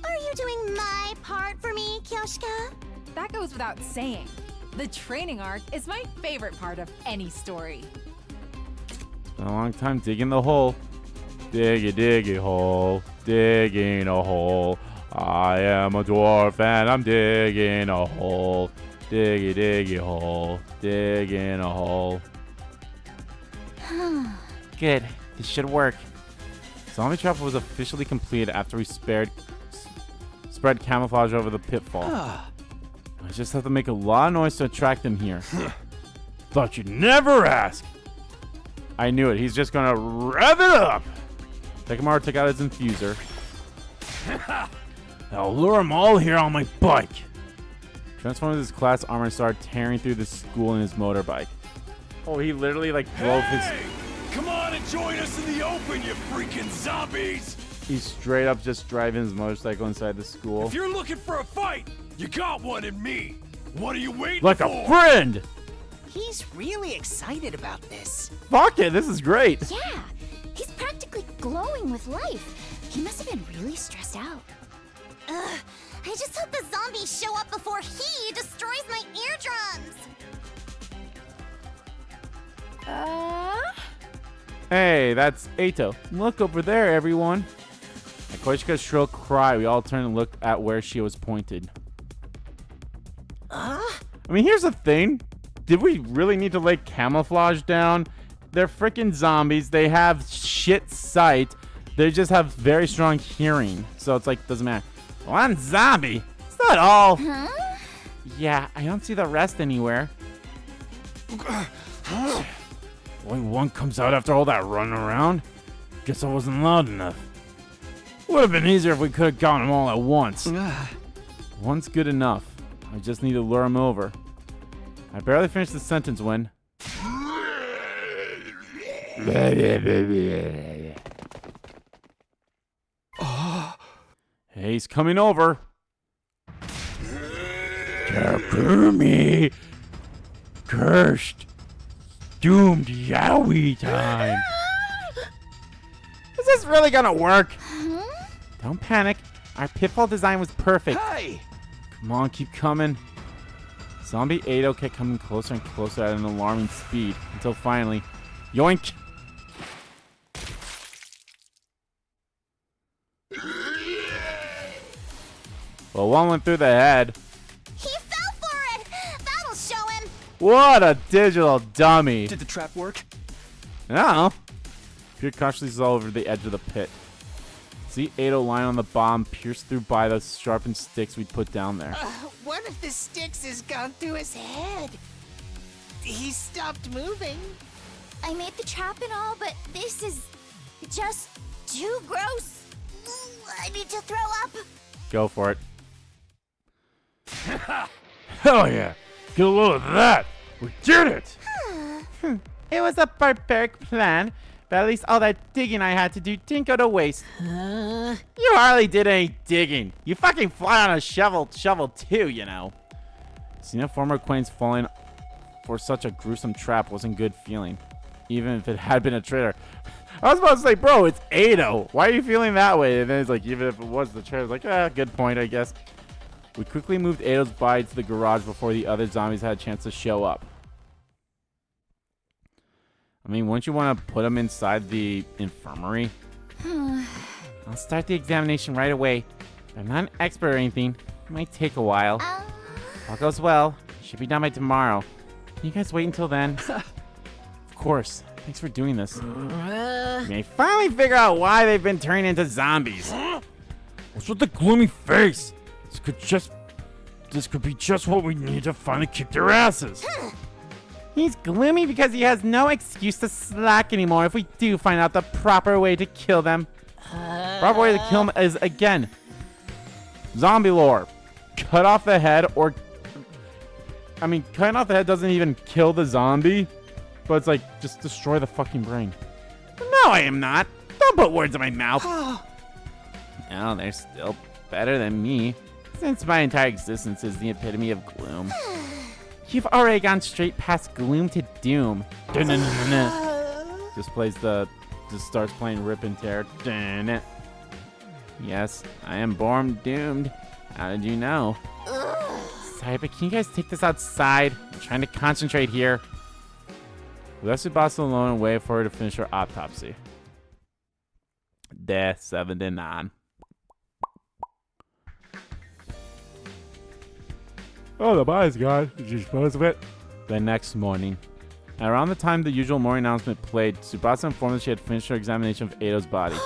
B: Are you doing my part for me, Kyoshika?
I: That goes without saying. The training arc is my favorite part of any story.
A: It's been a long time digging the hole. Diggy hole. Digging a hole. I am a dwarf and I'm digging a hole. Diggy hole. Digging a hole. Good. This should work. Zombie trap was officially completed after we spread camouflage over the pitfall. I just have to make a lot of noise to attract them here. Thought you'd never ask. I knew it. He's just gonna rev it up. Takamaru took out his infuser. I'll lure them all here on my bike. Transformed his class armor and started tearing through the school in his motorbike. Oh, he literally like drove his...
K: Come on and join us in the open, you freaking zombies!
A: He's straight up just driving his motorcycle inside the school.
K: If you're looking for a fight, you got one in me. What are you waiting
A: like
K: for?
A: Like a friend!
J: He's really excited about this.
A: Fuck it, this is great.
B: Yeah, he's practically glowing with life. He must have been really stressed out. Ugh, I just hope the zombies show up before he destroys my eardrums.
A: Hey, that's Eito. Look over there, everyone. At Koichika's shrill cry, we all turned and looked at where she was pointed. I mean, here's the thing. Did we really need to lay camouflage down? They're freaking zombies. They have shit sight. They just have very strong hearing. So it's like, doesn't matter. One zombie? It's not all.
B: Huh?
A: Yeah, I don't see the rest anywhere. Only one comes out after all that running around. Guess I wasn't loud enough. Would have been easier if we could have gotten them all at once. One's good enough. I just need to lure him over. I barely finished the sentence when... Hey, he's coming over. Takumi! Cursed! Doomed yaoi time! Is this really gonna work? Don't panic. Our pitfall design was perfect.
G: Hey!
A: Come on, keep coming. Zombie Eito kept coming closer and closer at an alarming speed until finally, yoink! Well, one went through the head.
B: He fell for it! That'll show him!
A: What a digital dummy!
G: Did the trap work?
A: No. Peered cautiously all over the edge of the pit. See Eito lying on the bottom, pierced through by the sharpened sticks we put down there.
J: One of the sticks has gone through his head. He stopped moving.
B: I made the trap and all, but this is just too gross. I need to throw up.
A: Go for it. Hell yeah! Get a load of that! We did it! It was a barbaric plan, but at least all that digging I had to do didn't go to waste. You hardly did any digging. You fucking fly on a shovel too, you know. Seeing a former acquaintance falling for such a gruesome trap wasn't good feeling, even if it had been a traitor. I was about to say, bro, it's Ado. Why are you feeling that way? And then it's like, even if it was the traitor, it's like, good point, I guess. We quickly moved Ado's body to the garage before the other zombies had a chance to show up. I mean, wouldn't you want to put him inside the infirmary? I'll start the examination right away. I'm not an expert or anything. It might take a while. If all goes well, should be done by tomorrow. Can you guys wait until then? Of course. Thanks for doing this. We may finally figure out why they've been turning into zombies.
K: What's with the gloomy face? This could be just what we need to finally kick their asses.
A: He's gloomy because he has no excuse to slack anymore if we do find out the proper way to kill them. Proper way to kill them is, again, zombie lore. Cut off the head, or... I mean, cutting off the head doesn't even kill the zombie, but it's like, just destroy the fucking brain. No, I am not. Don't put words in my mouth. No, they're still better than me, since my entire existence is the epitome of gloom. You've already gone straight past gloom to doom. Just starts playing Rip and Tear. Yes, I am born doomed. How did you know? Sorry, but can you guys take this outside? I'm trying to concentrate here. We left Tsubasa alone and waited for her to finish her autopsy. Day 79. Oh, the body's gone. Did you dispose of it? The next morning. Around the time the usual morning announcement played, Tsubasa informed that she had finished her examination of Ado's body.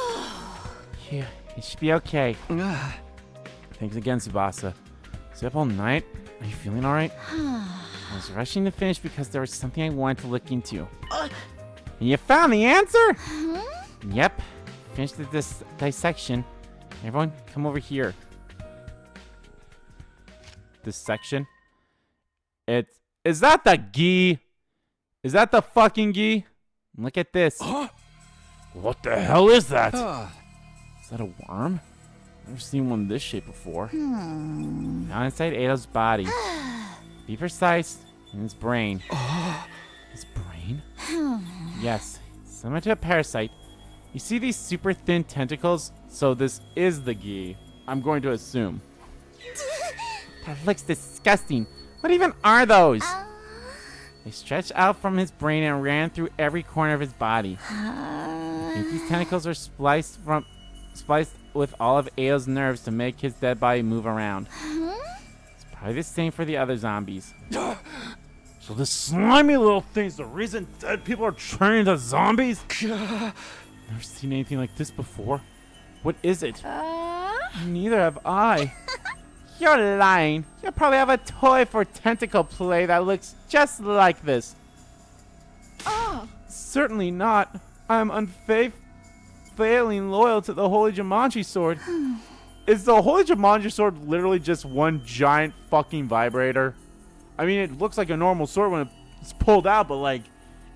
A: Yeah, it should be okay. Thanks again, Tsubasa. Stay up all night? Are you feeling alright? I was rushing to finish because there was something I wanted to look into. And you found the answer? Yep. Finished this dissection. Everyone, come over here. This section. Is that the gi? Is that the fucking gi? Look at this.
K: What the hell is that?
A: Is that a worm? Never seen one this shape before. Now inside Ado's body. Be precise, in his brain. His brain? Yes, similar to a parasite. You see these super thin tentacles? So this is the gi. I'm going to assume. That looks disgusting. What even are those? They stretched out from his brain and ran through every corner of his body. I think these tentacles are spliced with all of Ao's nerves to make his dead body move around. It's probably the same for the other zombies.
K: So this slimy little thing's the reason dead people are turning into zombies?
A: Never seen anything like this before. What is it? Neither have I. You're lying. You probably have a toy for tentacle play that looks just like this. Certainly not. I'm unfailing loyal to the Holy Jumanji sword. Is the Holy Jumanji sword literally just one giant fucking vibrator? I mean, it looks like a normal sword when it's pulled out, but like,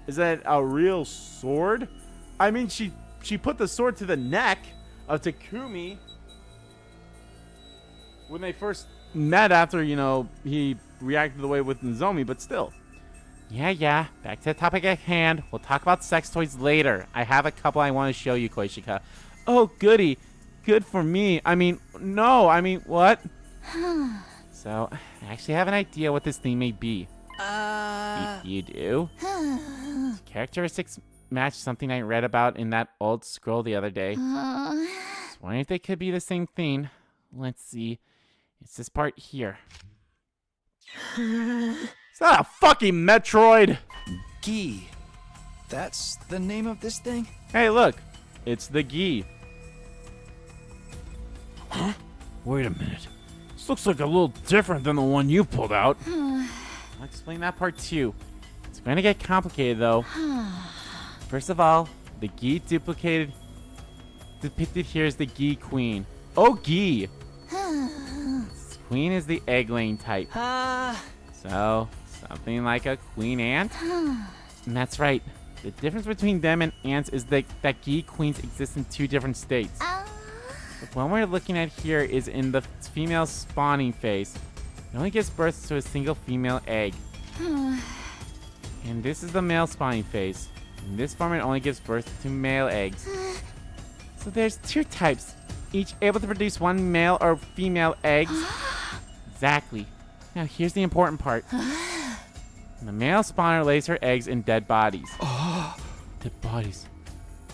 A: is that a real sword? I mean, she put the sword to the neck of Takumi when they first met after, you know, he reacted the way with Nozomi, but still. Yeah, back to the topic at hand. We'll talk about sex toys later. I have a couple I want to show you, Koishika. Oh, goody. Good for me. I mean, no, I mean, what? So, I actually have an idea what this thing may be. You do? Its characteristics match something I read about in that old scroll the other day. I was wondering if they could be the same thing. Let's see. It's this part here. It's not a fucking Metroid!
G: Gi. That's the name of this thing?
A: Hey, look. It's the gi.
K: Huh? Wait a minute. This looks like a little different than the one you pulled out.
A: I'll explain that part too. It's going to get complicated though. First of all, the gi depicted here is the gi queen. Oh, gi! This queen is the egg-laying type. So, something like a queen ant? And that's right. The difference between them and ants is that Gi queens exist in 2 different states. The one we're looking at here is in the female spawning phase. It only gives birth to a single female egg. And this is the male spawning phase. In this form, it only gives birth to male eggs. So there's 2 types, each able to produce 1 male or female eggs. Exactly. Now here's the important part. The male spawner lays her eggs in dead bodies. Dead bodies.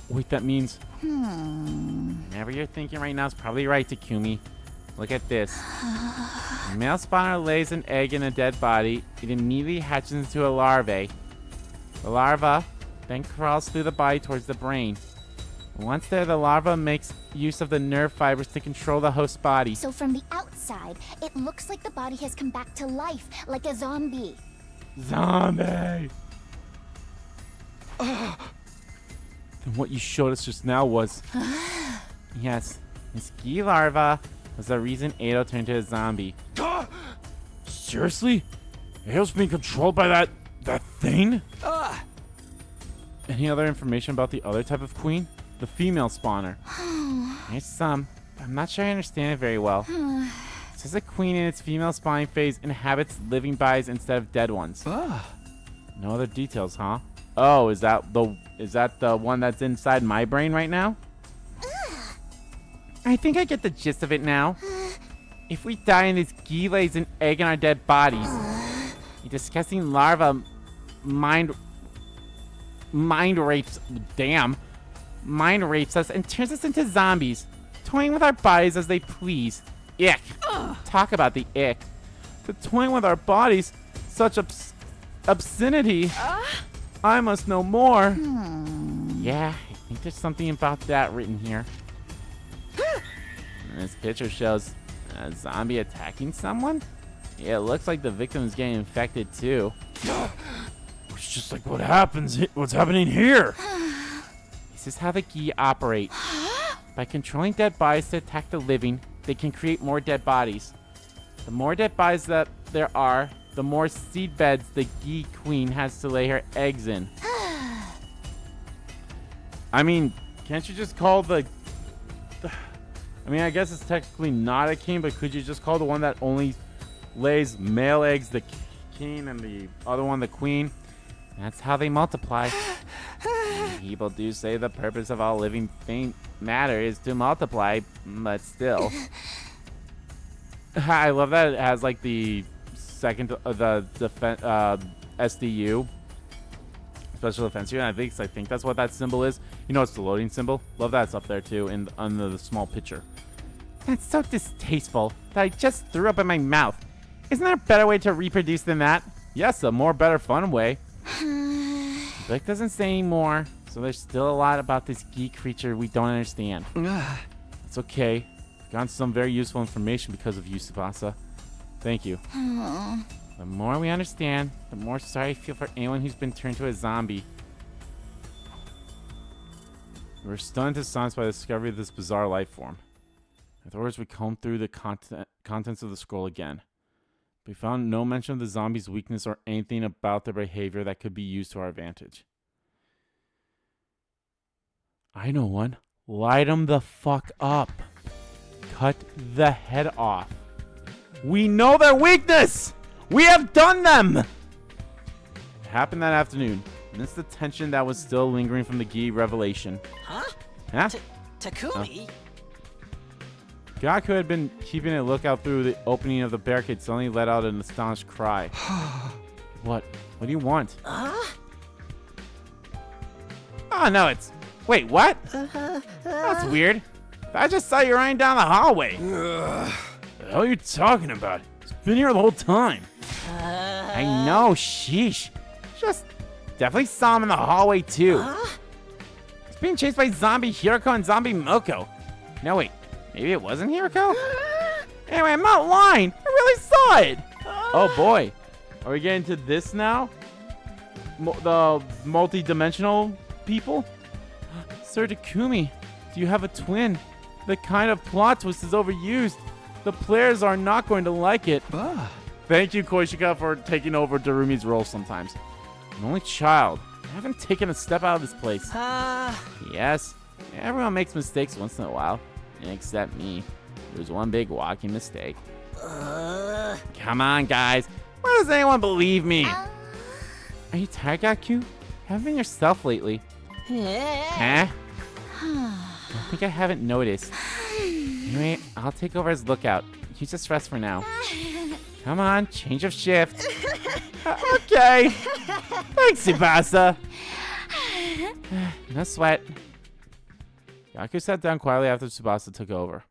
A: Wait, that means... Whatever you're thinking right now is probably right, Takumi. Look at this. The male spawner lays an egg in a dead body. It immediately hatches into a larvae. The larva then crawls through the body towards the brain. Once there, the larva makes use of the nerve fibers to control the host body.
B: So from the outside, it looks like the body has come back to life, like a zombie.
A: Zombie! Then what you showed us just now was... Yes, this Gi larva was the reason Ado turned into a zombie.
K: Seriously? Ado's being controlled by that thing?
A: Any other information about the other type of queen? The female spawner. There's some, but I'm not sure I understand it very well. It says a queen in its female spawning phase inhabits living bodies instead of dead ones. No other details, huh? Oh, is that the one that's inside my brain right now? I think I get the gist of it now. If we die and this Gi lays an egg in our dead bodies, a disgusting larva mind rapes us and turns us into zombies, toying with our bodies as they please. Ick. Talk about the ick. To toying with our bodies, such obscenity. I must know more. Yeah, I think there's something about that written here. And this picture shows a zombie attacking someone? Yeah, it looks like the victim is getting infected too.
K: It's just like what's happening here?
A: This is how the Gi operate. By controlling dead bodies to attack the living, they can create more dead bodies. The more dead bodies that there are, the more seed beds the Gi queen has to lay her eggs in. I mean, can't you just call I mean, I guess it's technically not a king, but could you just call the one that only lays male eggs the king and the other one the queen? That's how they multiply. People do say the purpose of all living matter is to multiply, but still. I love that it has like the second, SDU, special defense unit. I think that's what that symbol is. You know, it's the loading symbol. Love that it's up there too, under the small picture. That's so distasteful that I just threw up in my mouth. Isn't there a better way to reproduce than that? Yes, a more better fun way. Book doesn't say any more, so there's still a lot about this Gi creature we don't understand. It's okay. I've gotten some very useful information because of you, Tsubasa. Thank you. The more we understand, the more sorry I feel for anyone who's been turned to a zombie. We're stunned to silence by the discovery of this bizarre life form. Afterwards, we combed through the contents of the scroll again. We found no mention of the zombie's weakness or anything about their behavior that could be used to our advantage. I know one. Light them the fuck up. Cut the head off. We know their weakness! We have done them! It happened that afternoon. Amidst the tension that was still lingering from the Gi revelation.
J: Huh?
A: Huh?
J: Takumi?
A: Gaku had been keeping a lookout through the opening of the barricade, suddenly let out an astonished cry. What? What do you want? Oh, no, it's... Wait, what? That's weird. I just saw you running down the hallway.
K: What the hell are you talking about? It's been here the whole time.
A: I know, sheesh. Just definitely saw him in the hallway, too. He's being chased by zombie Hiroko and zombie Moko. No, wait. Maybe it wasn't Hiroko? Anyway, I'm not lying. I really saw it. Oh, boy. Are we getting to this now? The multi-dimensional people? Sir Takumi, do you have a twin? The kind of plot twist is overused. The players are not going to like it. Thank you, Koishika, for taking over Darumi's role sometimes. An only child. haven't taken a step out of this place. Yes, everyone makes mistakes once in a while, except me. It was one big walking mistake. Come on, guys. Why does anyone believe me? Are you tired, Gaku? Haven't been yourself lately. Huh? I think I haven't noticed. Anyway, I'll take over as lookout. You just rest for now. Come on, change of shift. Okay. Thanks, Tsubasa. No sweat. Gaku sat down quietly after Tsubasa took over.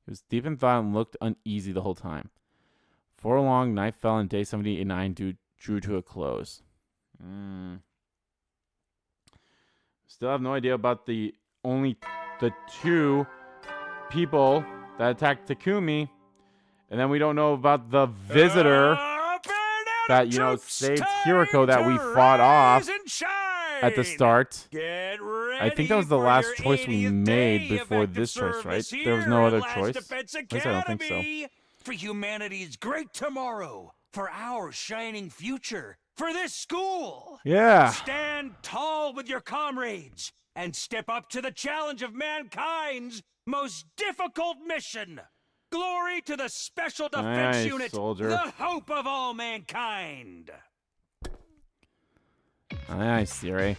A: He was deep in thought and looked uneasy the whole time. Before long, night fell and day 78 drew to a close. Still have no idea about the two people that attacked Takumi. And then we don't know about the visitor that, saved Hiroko that we fought off at the start. I think that was the last choice we made before this choice, right? There was no other choice. At least I don't think so.
C: For humanity's great tomorrow, for our shining future, for this school.
A: Yeah.
C: Stand tall with your comrades and step up to the challenge of mankind's most difficult mission. Glory to the Special Defense Unit,
A: soldier.
C: The hope of all mankind.
A: Aye, Sirei.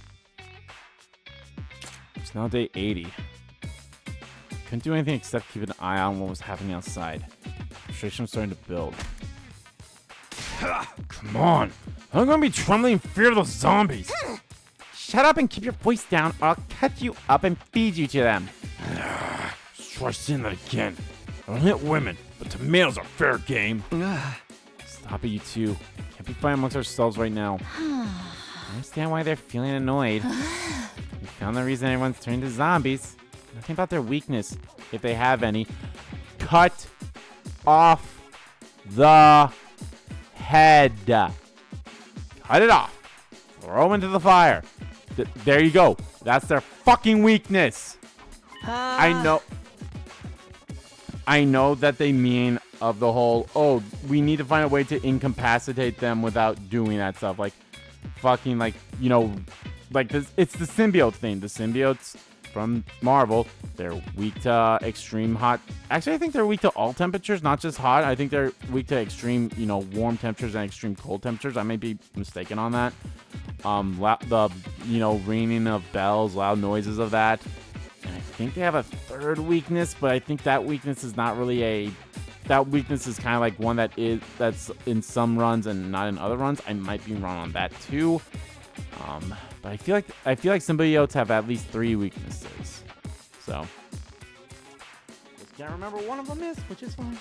A: It's now day 80. Couldn't do anything except keep an eye on what was happening outside. Frustration was starting to build.
K: Come on. I'm gonna be trembling in fear of those zombies.
A: Shut up and keep your voice down, or I'll cut you up and feed you to them.
K: Let's try saying that again. I don't hit women, but to males are fair game.
A: Stop it, you two. Can't be fighting amongst ourselves right now. I understand why they're feeling annoyed. We found the reason everyone's turned to zombies. Nothing about their weakness, if they have any. Cut off the head. Cut it off. Throw them into the fire. There you go. That's their fucking weakness. I know that they mean of the whole, oh, we need to find a way to incapacitate them without doing that stuff. Like, fucking, like, like this. It's the symbiote thing. The symbiotes from Marvel, they're weak to extreme hot. Actually, I think they're weak to all temperatures, not just hot. I think they're weak to extreme, warm temperatures and extreme cold temperatures. I may be mistaken on that. The ringing of bells, loud noises of that. And I think they have a third weakness, but I think that weakness is not really that weakness is kind of like one that's in some runs and not in other runs. I might be wrong on that too. But I feel like symbiotes have at least 3 weaknesses. So just can't remember one of them is, which is fine.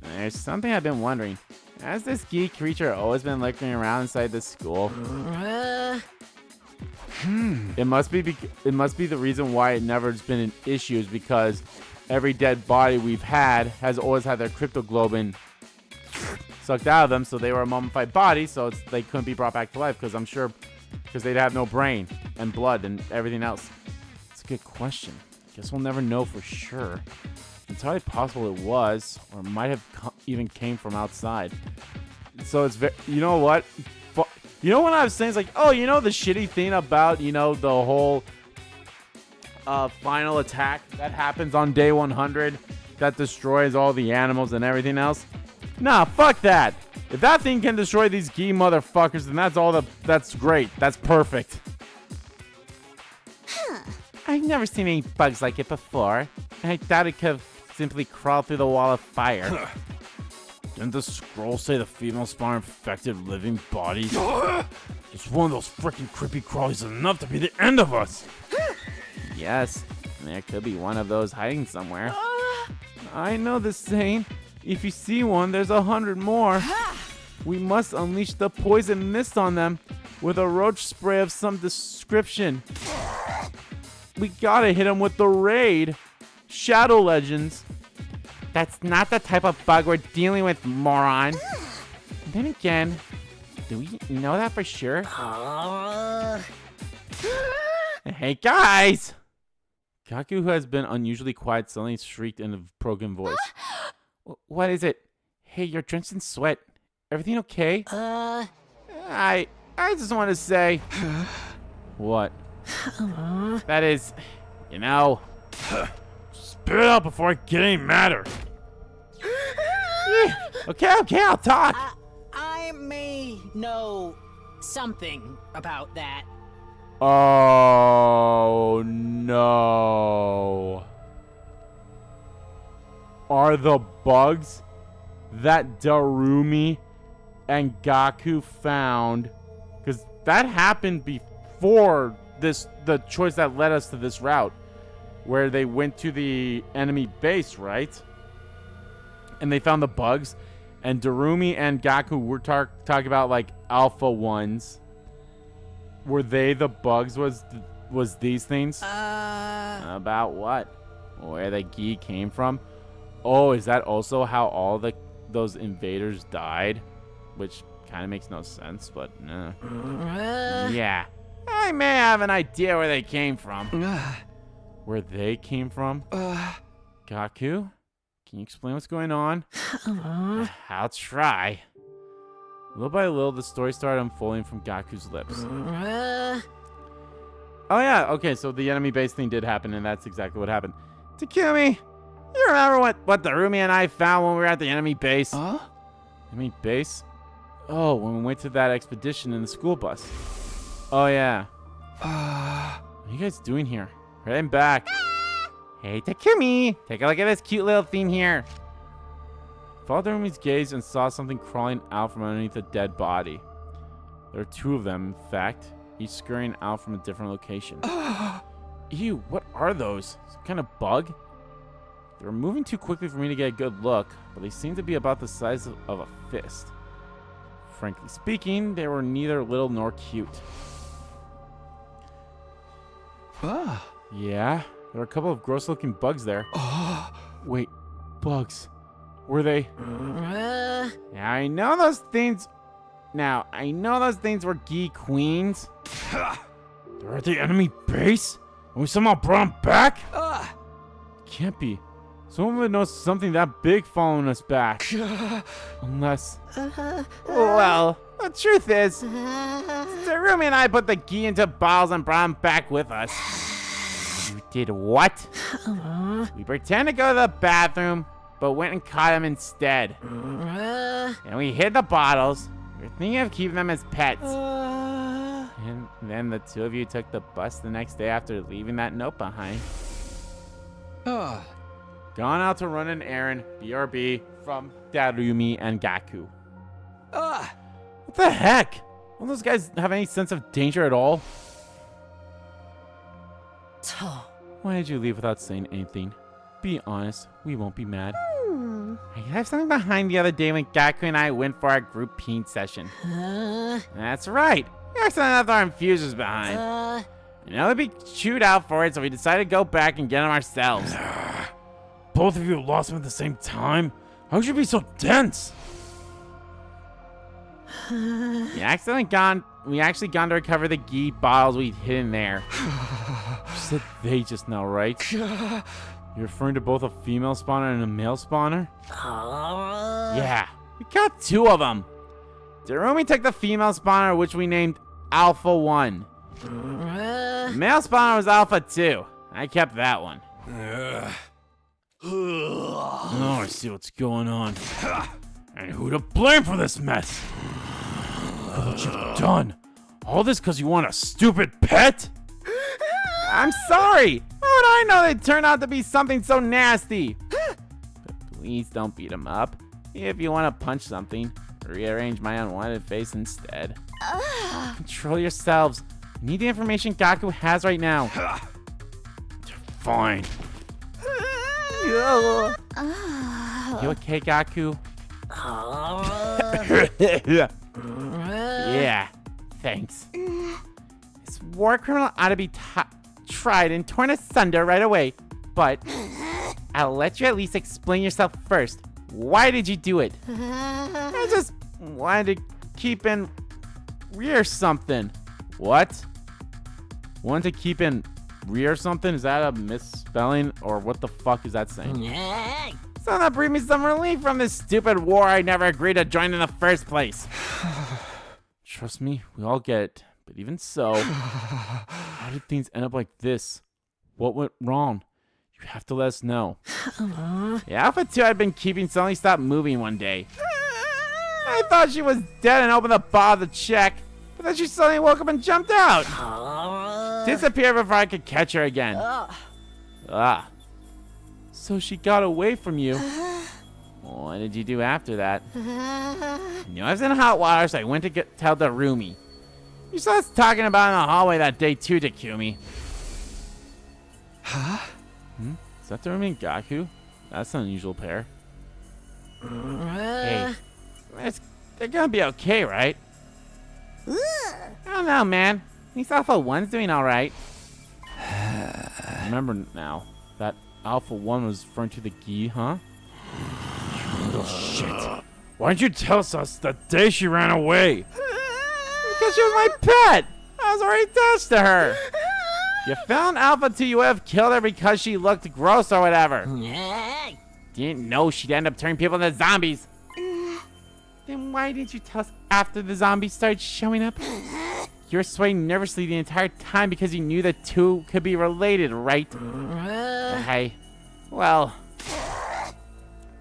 A: There's something I've been wondering. Has this geek creature always been lurking around inside the school? It must be the reason why it never has been an issue is because every dead body we've had has always had their cryptoglobin sucked out of them, so they were a mummified body, so they couldn't be brought back to life. Because I'm sure, because they'd have no brain and blood and everything else. It's a good question. Guess we'll never know for sure. It's entirely possible it was, or it might have even came from outside. So it's very, you know what? When I was saying, it's like, oh, the shitty thing about, the whole final attack that happens on day 100 that destroys all the animals and everything else? Nah, fuck that. If that thing can destroy these geek motherfuckers, then that's great. That's perfect. I've never seen any bugs like it before. I doubt it could have simply crawled through the wall of fire.
K: Didn't the scroll say the female spawn infected living bodies? Just one of those freaking creepy crawlies is enough to be the end of us.
A: Yes, there could be one of those hiding somewhere. I know the saying. If you see one, there's 100 more. We must unleash the poison mist on them with a roach spray of some description. We gotta hit them with the raid. Shadow Legends. That's not the type of bug we're dealing with, moron. Then again, do we know that for sure? Hey, guys! Kaku, who has been unusually quiet, suddenly shrieked in a broken voice. What is it? Hey, you're drenched in sweat. Everything okay? I just want to say... What? That is, you know...
K: Spit it out before I get any madder.
A: Okay, I'll talk.
J: I may know something about that.
A: Oh, no. Are the bugs that Darumi and Gaku found... Because that happened before the choice that led us to this route. Where they went to the enemy base, right? And they found the bugs. And Darumi and Gaku were talking about, like, alpha ones. Were they the bugs? Was these things? About what? Where the Gi came from? Oh, is that also how all those invaders died? Which kind of makes no sense, but nah. Yeah. I may have an idea where they came from. Where they came from? Gaku? Can you explain what's going on? I'll try. Little by little, the story started unfolding from Gaku's lips. Oh yeah, okay, so the enemy base thing did happen, and that's exactly what happened. Takumi, you remember what Darumi and I found when we were at the enemy base?
G: Huh?
A: Enemy base? Oh, when we went to that expedition in the school bus. Oh yeah. What are you guys doing here? Heading back. Hey, Takumi, take a look at this cute little thing here. Followed Darumi's gaze and saw something crawling out from underneath a dead body. There are two of them, in fact, each scurrying out from a different location. Ew, what are those? Some kind of bug? They were moving too quickly for me to get a good look, but they seemed to be about the size of a fist. Frankly speaking, they were neither little nor cute. Yeah, there are a couple of gross-looking bugs there. Wait, bugs. Were they? Yeah, I know those things. Now, I know those things were Gi queens.
K: They're at the enemy base? And we somehow brought them back?
A: Can't be. Someone would know something that big following us back. Unless... Well, the truth is, Darumi and I put the Gi into bottles and brought them back with us. You did what? We pretend to go to the bathroom, but went and caught him instead. And we hid the bottles. We were thinking of keeping them as pets. And then the two of you took the bus the next day after leaving that note behind. Gone out to run an errand, BRB, from Darumi and Gaku. What the heck? Don't those guys have any sense of danger at all? Why did you leave without saying anything? Be honest, we won't be mad. I have something behind the other day when Gaku and I went for our group peeing session. That's right. We accidentally left our infusers behind. You know, they'd be chewed out for it, so we decided to go back and get them ourselves.
K: Both of you lost them at the same time? How could you be so dense?
A: We actually gone to recover the Gi bottles we'd hid in there. You said they just now, right? You're referring to both a female spawner and a male spawner? Yeah, we got two of them. Darumi took the female spawner, which we named Alpha 1. The male spawner was Alpha 2. I kept that one.
K: Now I see what's going on. And who to blame for this mess? Look what you've done. All this because you want a stupid pet?
A: I'm sorry. How would I know they'd turn out to be something so nasty? But please don't beat him up. If you want to punch something, rearrange my unwanted face instead. Control yourselves. I need the information Gaku has right now.
K: Fine.
A: You okay, Gaku? Yeah, thanks. This war criminal ought to be tried and torn asunder right away. But I'll let you at least explain yourself first. Why did you do it? I just wanted to keep in rear something. What? Wanted to keep in rear something? Is that a misspelling? Or what the fuck is that saying? So that brings me some relief from this stupid war I never agreed to join in the first place.
K: Trust me, we all get it. But even so, how did things end up like this? What went wrong? You have to let us know. The Alpha 2 had been keeping suddenly stopped moving one day. I thought she was dead and opened the bottle to check, but then she suddenly woke up and jumped out. Disappeared before I could catch her again. So she got away from you. What did you do after that? I knew I was in hot water, so I went to tell Darumi. You saw us talking about it in the hallway that day too, Takumi.
G: Huh?
K: Is that Darumi and Gaku? That's an unusual pair. Hey, they're gonna be okay, right? I don't know, man. At least Alpha 1's doing alright. Remember now, that Alpha 1 was referring to the Gi, huh? Oh, shit. Why didn't you tell us the day she ran away? Because she was my pet! I was already attached to her! You found Alpha 2, you would have killed her because she looked gross or whatever. Didn't know she'd end up turning people into zombies. Then why didn't you tell us after the zombies started showing up? You were swaying nervously the entire time because you knew the two could be related, right? Okay. Well,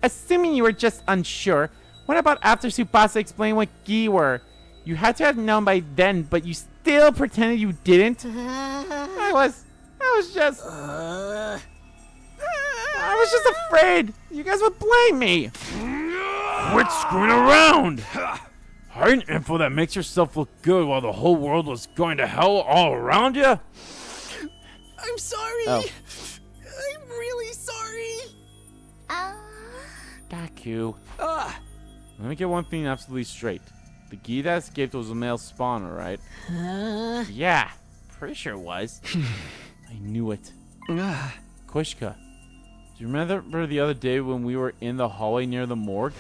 K: assuming you were just unsure, what about after Tsubasa explained what Gi were? You had to have known by then, but you still pretended you didn't? I was just afraid you guys would blame me. Quit screwing around! Hiding info that makes yourself look good while the whole world was going to hell all around you?
E: I'm sorry.
K: Oh.
E: I'm really sorry.
K: Gaku. Let me get one thing absolutely straight. The Gi that escaped was a male spawner, right? Yeah, pretty sure it was. I knew it. Koshika, do you remember the other day when we were in the hallway near the morgue?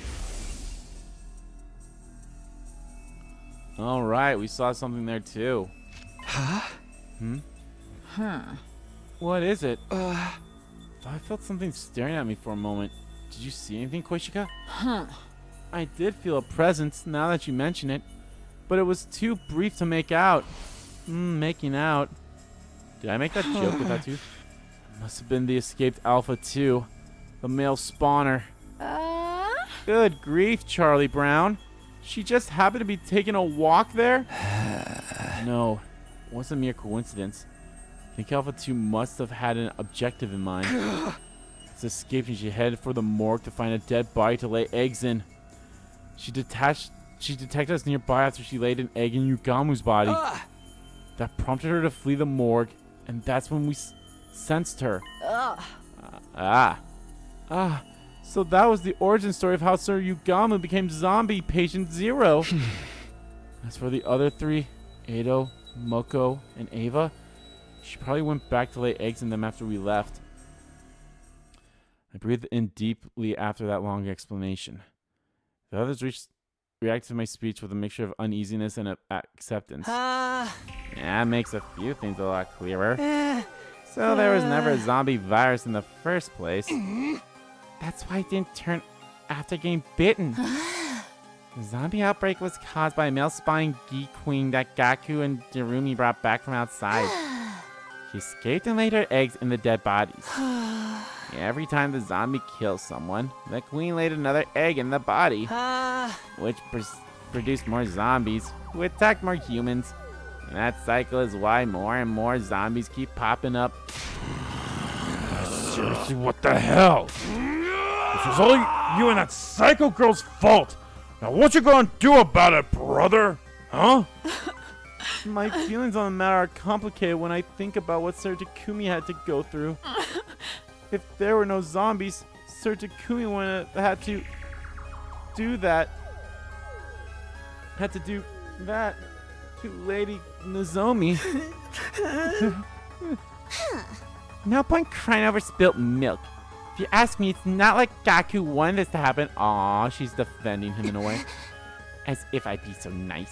K: All right, we saw something there too. What is it? I felt something staring at me for a moment. Did you see anything, Koshika? I did feel a presence now that you mention it, but it was too brief to make out. Making out. Did I make that joke with that too? It must have been the escaped Alpha 2, the male spawner. Good grief, Charlie Brown. She just happened to be taking a walk there? No, it wasn't mere coincidence. I think Alpha 2 must have had an objective in mind. It's escaping. She headed for the morgue to find a dead body to lay eggs in. She detected us nearby after she laid an egg in Yugamu's body. That prompted her to flee the morgue, and that's when we sensed her. So that was the origin story of how Sir Yugamu became zombie patient 0. As for the other three, Edo, Moko, and Ava, she probably went back to lay eggs in them after we left. I breathed in deeply after that long explanation. The others reacted to my speech with a mixture of uneasiness and acceptance. That makes a few things a lot clearer. So there was never a zombie virus in the first place. That's why it didn't turn after getting bitten. The zombie outbreak was caused by a male spawning Gi queen that Gaku and Darumi brought back from outside. She escaped and laid her eggs in the dead bodies. Every time the zombie kills someone, the queen laid another egg in the body, which produced more zombies who attacked more humans. And that cycle is why more and more zombies keep popping up. Seriously, what the hell? This was all you and that psycho girl's fault. Now what you gonna do about it, brother? Huh?
A: My feelings on the matter are complicated when I think about what Sir Takumi had to go through. If there were no zombies, Sir Takumi wouldn't have had to do that. Had to do that to Lady Nozomi.
K: No point crying over spilt milk. If you ask me, it's not like Gaku wanted this to happen. Aw, she's defending him in a way. As if I'd be so nice.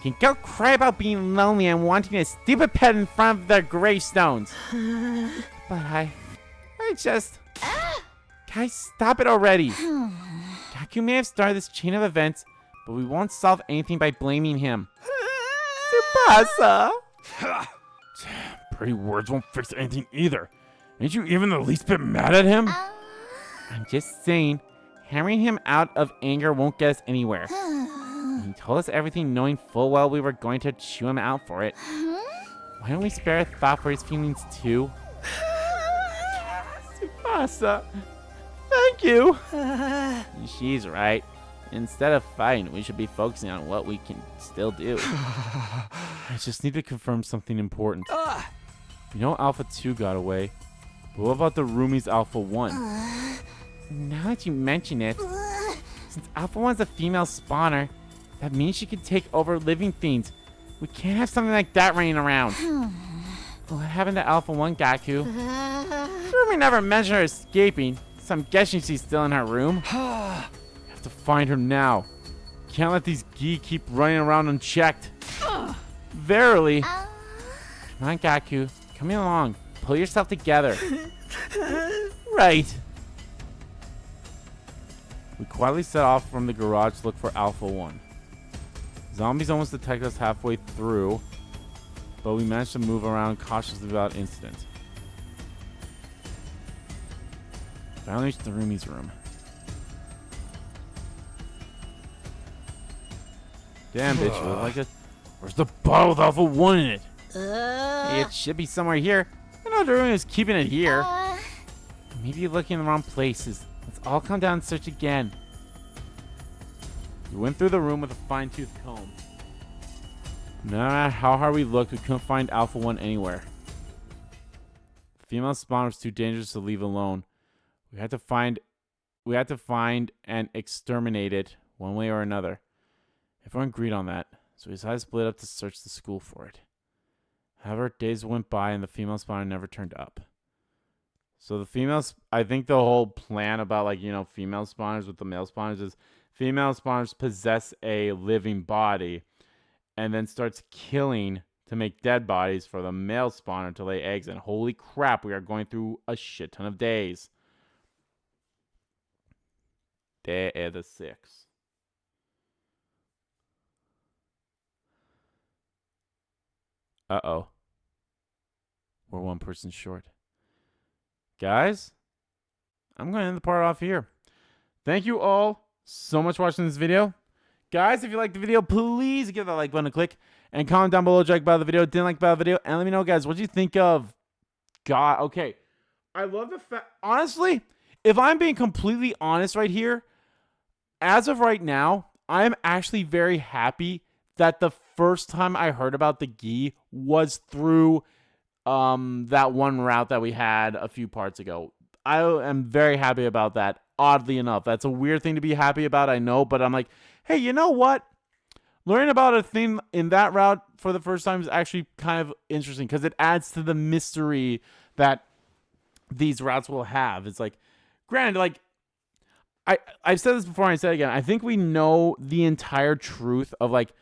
K: You can go cry about being lonely and wanting a stupid pet in front of their gravestones. But I just... Guys, stop it already. Gaku may have started this chain of events, but we won't solve anything by blaming him. Tsubasa! Pretty words won't fix anything either. Ain't you even the least bit mad at him? I'm just saying, hammering him out of anger won't get us anywhere. He told us everything knowing full well we were going to chew him out for it. Why don't we spare a thought for his feelings too? Tsubasa, thank you. She's right. Instead of fighting, we should be focusing on what we can still do. I just need to confirm something important. You know Alpha 2 got away, but what about the Rumi's Alpha 1? Now that you mention it, since Alpha 1's a female spawner, that means she can take over living things. We can't have something like that running around. What happened to Alpha 1, Gaku? Rumi never mentioned her escaping, so I'm guessing she's still in her room. Have to find her now. Can't let these Gi keep running around unchecked. Verily. Come on, Gaku. Come along. Pull yourself together. Right. We quietly set off from the garage to look for Alpha 1. Zombies almost detected us halfway through, but we managed to move around cautiously without incident. Finally reached the Rumi's room. Damn, bitch, you look like it. Where's the bottle with Alpha 1 in it? Hey, it should be somewhere here. I know the room is keeping it here. Maybe you're looking in the wrong places. Let's all come down and search again. We went through the room with a fine-tooth comb. No matter how hard we looked, we couldn't find Alpha 1 anywhere. The female spawner was too dangerous to leave alone. We had to find and exterminate it one way or another. Everyone agreed on that, so we decided to split up to search the school for it. However, days went by and the female spawner never turned up. So the females, I think the whole plan about, like, you know, female spawners with the male spawners is female spawners possess a living body and then starts killing to make dead bodies for the male spawner to lay eggs. And holy crap, we are going through a shit ton of days. Day of the 6. Uh-oh. We're one person short. Guys, I'm going to end the part off here. Thank you all so much for watching this video. Guys, if you liked the video, please give that like button a click and comment down below, like about the video, didn't like about the video, and let me know, guys, what do you think of God? Okay, I love the fact, honestly, if I'm being completely honest right here, as of right now, I'm actually very happy that the first time I heard about the Gi was through that one route that we had a few parts ago. I am very happy about that, oddly enough. That's a weird thing to be happy about, I know, but I'm like, hey, you know what? Learning about a thing in that route for the first time is actually kind of interesting because it adds to the mystery that these routes will have. It's like, granted, like, I've said this before and I said it again. I think we know the entire truth of, like,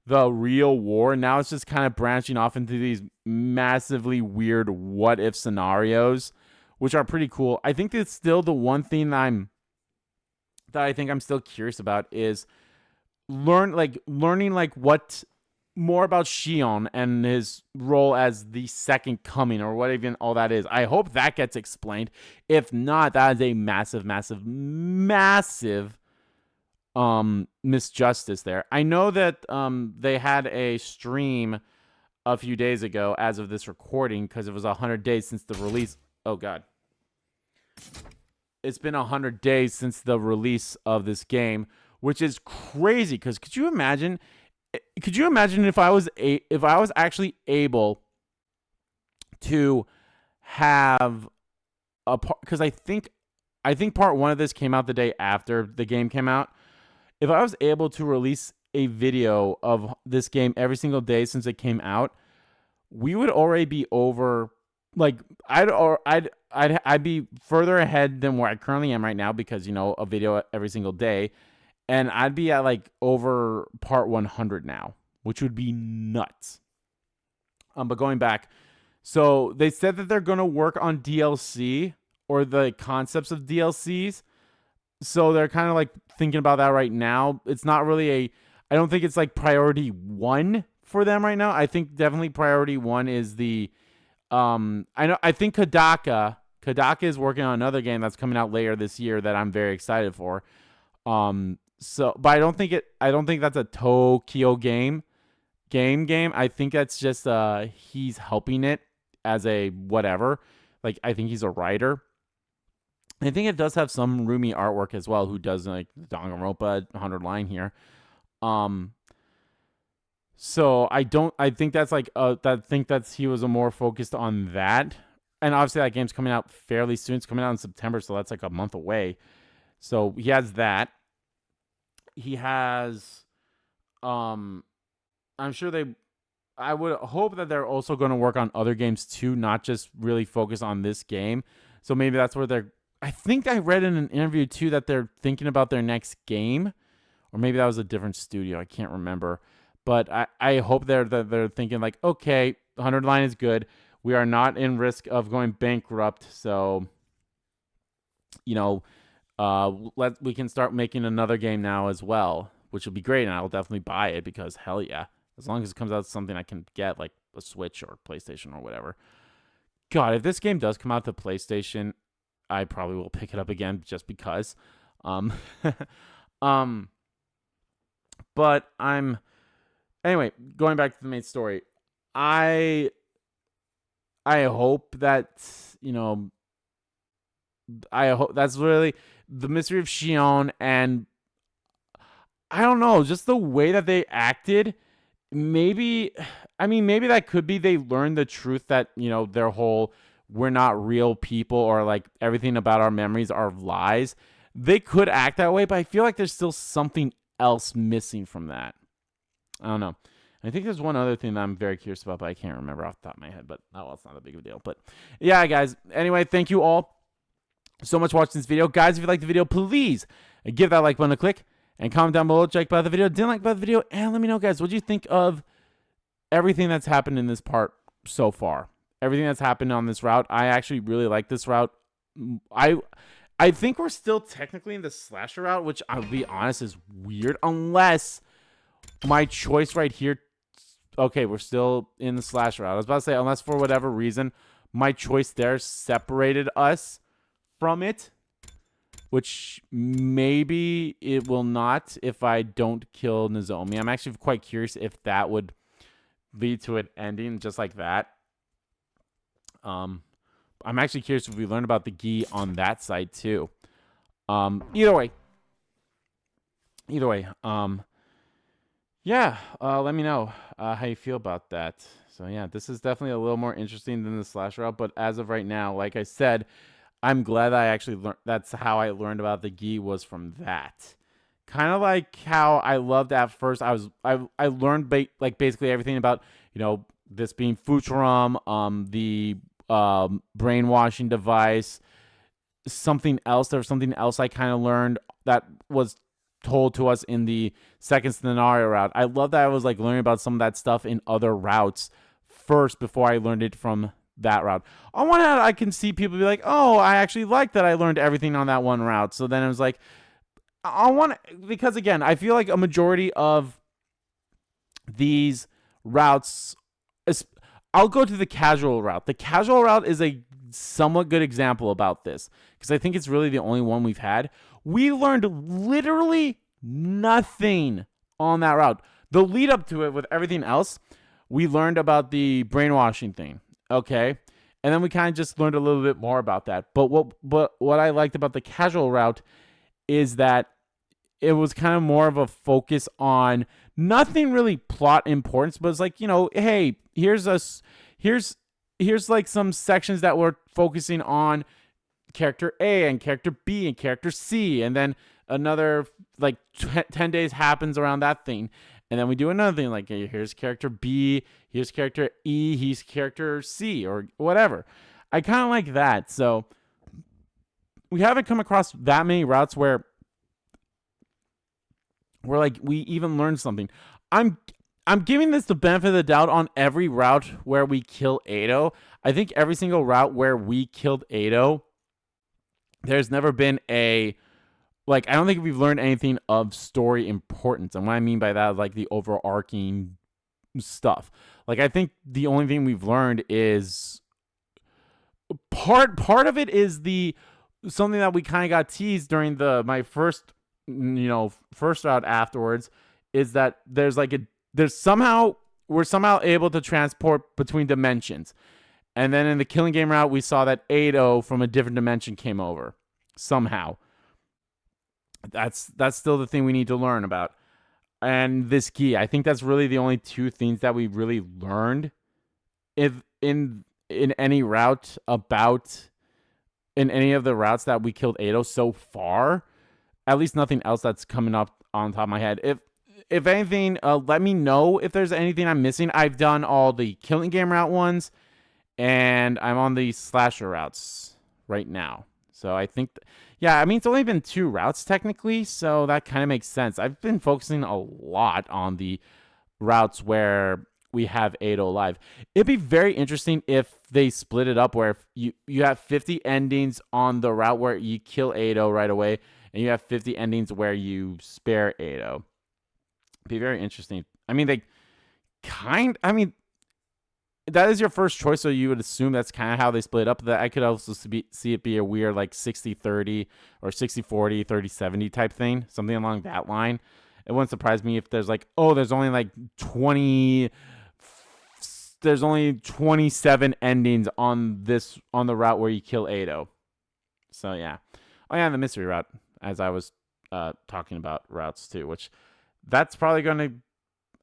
K: the real war. Now it's just kind of branching off into these massively weird what-if scenarios, which are pretty cool. I think that's still the one thing that I think I'm still curious about is learning what more about Shion and his role as the second coming, or what even all that is. I hope that gets explained. If not, that is a massive misjustice there. I know that they had a stream a few days ago as of this recording because it was 100 days since the release. Oh god. It's been 100 days since the release of this game, which is crazy because could you imagine if I was actually able to have a part, because I think part 1 of this came out the day after the game came out. If I was able to release a video of this game every single day since it came out, we would already be over, like, I'd be further ahead than where I currently am right now because, you know, a video every single day, and I'd be at, like, over part 100 now, which would be nuts. But going back, so they said that they're going to work on DLC or the concepts of DLCs.
A: So they're kind of like thinking about that right now. It's not really I don't think it's like priority 1 for them right now. I think definitely priority 1 is I think Kodaka is working on another game that's coming out later this year that I'm very excited for. But I don't think that's a Tokyo game. I think that's just he's helping it as a whatever. Like I think he's a writer. I think it does have some Rumi artwork as well, who does like Danganronpa 100 line here. So I think that's like he was more focused on that. And obviously that game's coming out fairly soon. It's coming out in September, so that's like a month away. So he has that. He has I'm sure I would hope that they're also going to work on other games too, not just really focus on this game. So maybe that's where I think I read in an interview too that they're thinking about their next game, or maybe that was a different studio. I can't remember, but I hope they're thinking like, okay, 100 line is good. We are not in risk of going bankrupt, so we can start making another game now as well, which will be great, and I'll definitely buy it because hell yeah, as long as it comes out something I can get like a Switch or PlayStation or whatever. God, if this game does come out to PlayStation, I probably will pick it up again just because. But anyway, going back to the main story. I hope that, I hope that's really the mystery of Shion, and I don't know, just the way that they acted. Maybe that could be they learned the truth that, their whole we're not real people, or like everything about our memories are lies. They could act that way, but I feel like there's still something else missing from that. I don't know. I think there's one other thing that I'm very curious about, but I can't remember off the top of my head. But it's not a big of a deal. But yeah, guys. Anyway, thank you all so much for watching this video. Guys, if you liked the video, please give that like button a click and comment down below. Check about the video, didn't like about the video, and let me know, guys, what do you think of everything that's happened in this part so far? Everything that's happened on this route. I actually really like this route. I think we're still technically in the slasher route, which I'll be honest is weird, unless my choice right here. Okay, we're still in the slasher route. I was about to say, unless for whatever reason my choice there separated us from it, which maybe it will not if I don't kill Nozomi. I'm actually quite curious if that would lead to it ending just like that. I'm actually curious if we learn about the gi on that side too. Either way. Yeah, let me know how you feel about that. So yeah, this is definitely a little more interesting than the slash route, but as of right now, like I said, I'm glad that I actually learned. That's how I learned about the gi, was from that. Kind of like how I loved at first. I learned basically everything about this being Futurum, the brainwashing device, something else. There was something else I kind of learned that was told to us in the second scenario route. I love that I was like learning about some of that stuff in other routes first before I learned it from that route. On one hand, I can see people be like, oh, I actually like that I learned everything on that one route. So then it was like, because again, I feel like a majority of these routes, I'll go to the casual route. The casual route is a somewhat good example about this, because I think it's really the only one we've had. We learned literally nothing on that route. The lead up to it with everything else, we learned about the brainwashing thing. Okay. And then we kind of just learned a little bit more about that. But what I liked about the casual route is that it was kind of more of a focus on nothing really plot importance, but it's like, hey, here's like some sections that we're focusing on character A and character B and character C, and then another like 10 days happens around that thing, and then we do another thing like, hey, here's character B, here's character E, he's character C, or whatever. I kind of like that. So we haven't come across that many routes where we're like, we even learned something. I'm giving this the benefit of the doubt on every route where we kill Ado. I think every single route where we killed Ado, there's never been a
K: like, I don't think we've learned anything of story importance. And what I mean by that is, like, the overarching stuff. Like, I think the only thing we've learned is part of it is something that we kind of got teased during my first route afterwards, is that we're somehow able to transport between dimensions. And then in the killing game route, we saw that Ado from a different dimension came over somehow. That's still the thing we need to learn about. And this gi, I think that's really the only two things that we really learned if in any route about in any of the routes that we killed Ado so far. At least nothing else that's coming up on top of my head. If anything, let me know if there's anything I'm missing. I've done all the killing game route ones, and I'm on the slasher routes right now. So I think, I mean, it's only been 2 routes technically, so that kind of makes sense. I've been focusing a lot on the routes where we have Ado live. It'd be very interesting if they split it up where if you have 50 endings on the route where you kill Ado right away, and you have 50 endings where you spare Ado. It'd be very interesting. I mean, that is your first choice, so you would assume that's kind of how they split up. That I could also see it be a weird, like, 60-30 or 60-40, 30-70 type thing, something along that line. It wouldn't surprise me if there's like, there's only 27 endings on the route where you kill Ado. So yeah. Oh yeah, the mystery route, as I was talking about routes too, which that's probably going to,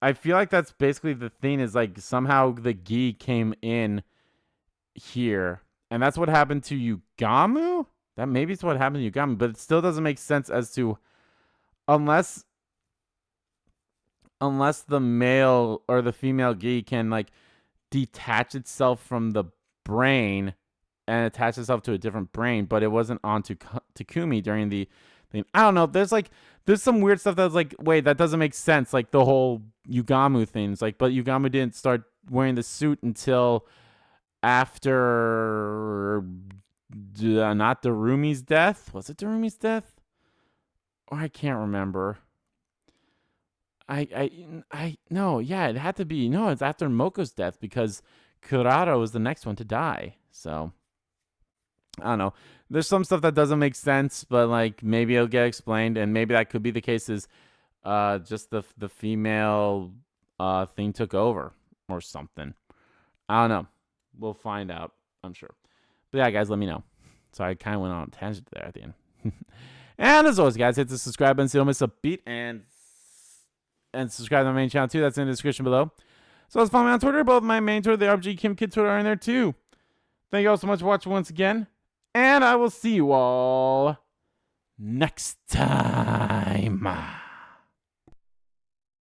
K: I feel like that's basically the thing, is like somehow the gi came in here, and that's what happened to Yugamu. That maybe it's what happened to Yugamu, but it still doesn't make sense as to unless the male or the female gi can like detach itself from the brain and attach itself to a different brain, but it wasn't onto Takumi during the thing. I don't know. There's some weird stuff that's like, wait, that doesn't make sense. Like the whole Yugamu things, like, but Yugamu didn't start wearing the suit until after not Darumi's death. Was it Darumi's death? Or I can't remember. No, yeah, it had to be. No, it's after Moko's death, because Kurara was the next one to die. So I don't know. There's some stuff that doesn't make sense, but like maybe it'll get explained, and maybe that could be the case. Is just the female thing took over or something. I don't know. We'll find out, I'm sure. But yeah, guys, let me know. So I kind of went on a tangent there at the end. And as always, guys, hit the subscribe button so you don't miss a beat, and subscribe to my main channel too. That's in the description below. So let's follow me on Twitter. Both my main Twitter, the RBG Kim Kid Twitter, are in there too. Thank you all so much for watching once again. And I will see you all next time.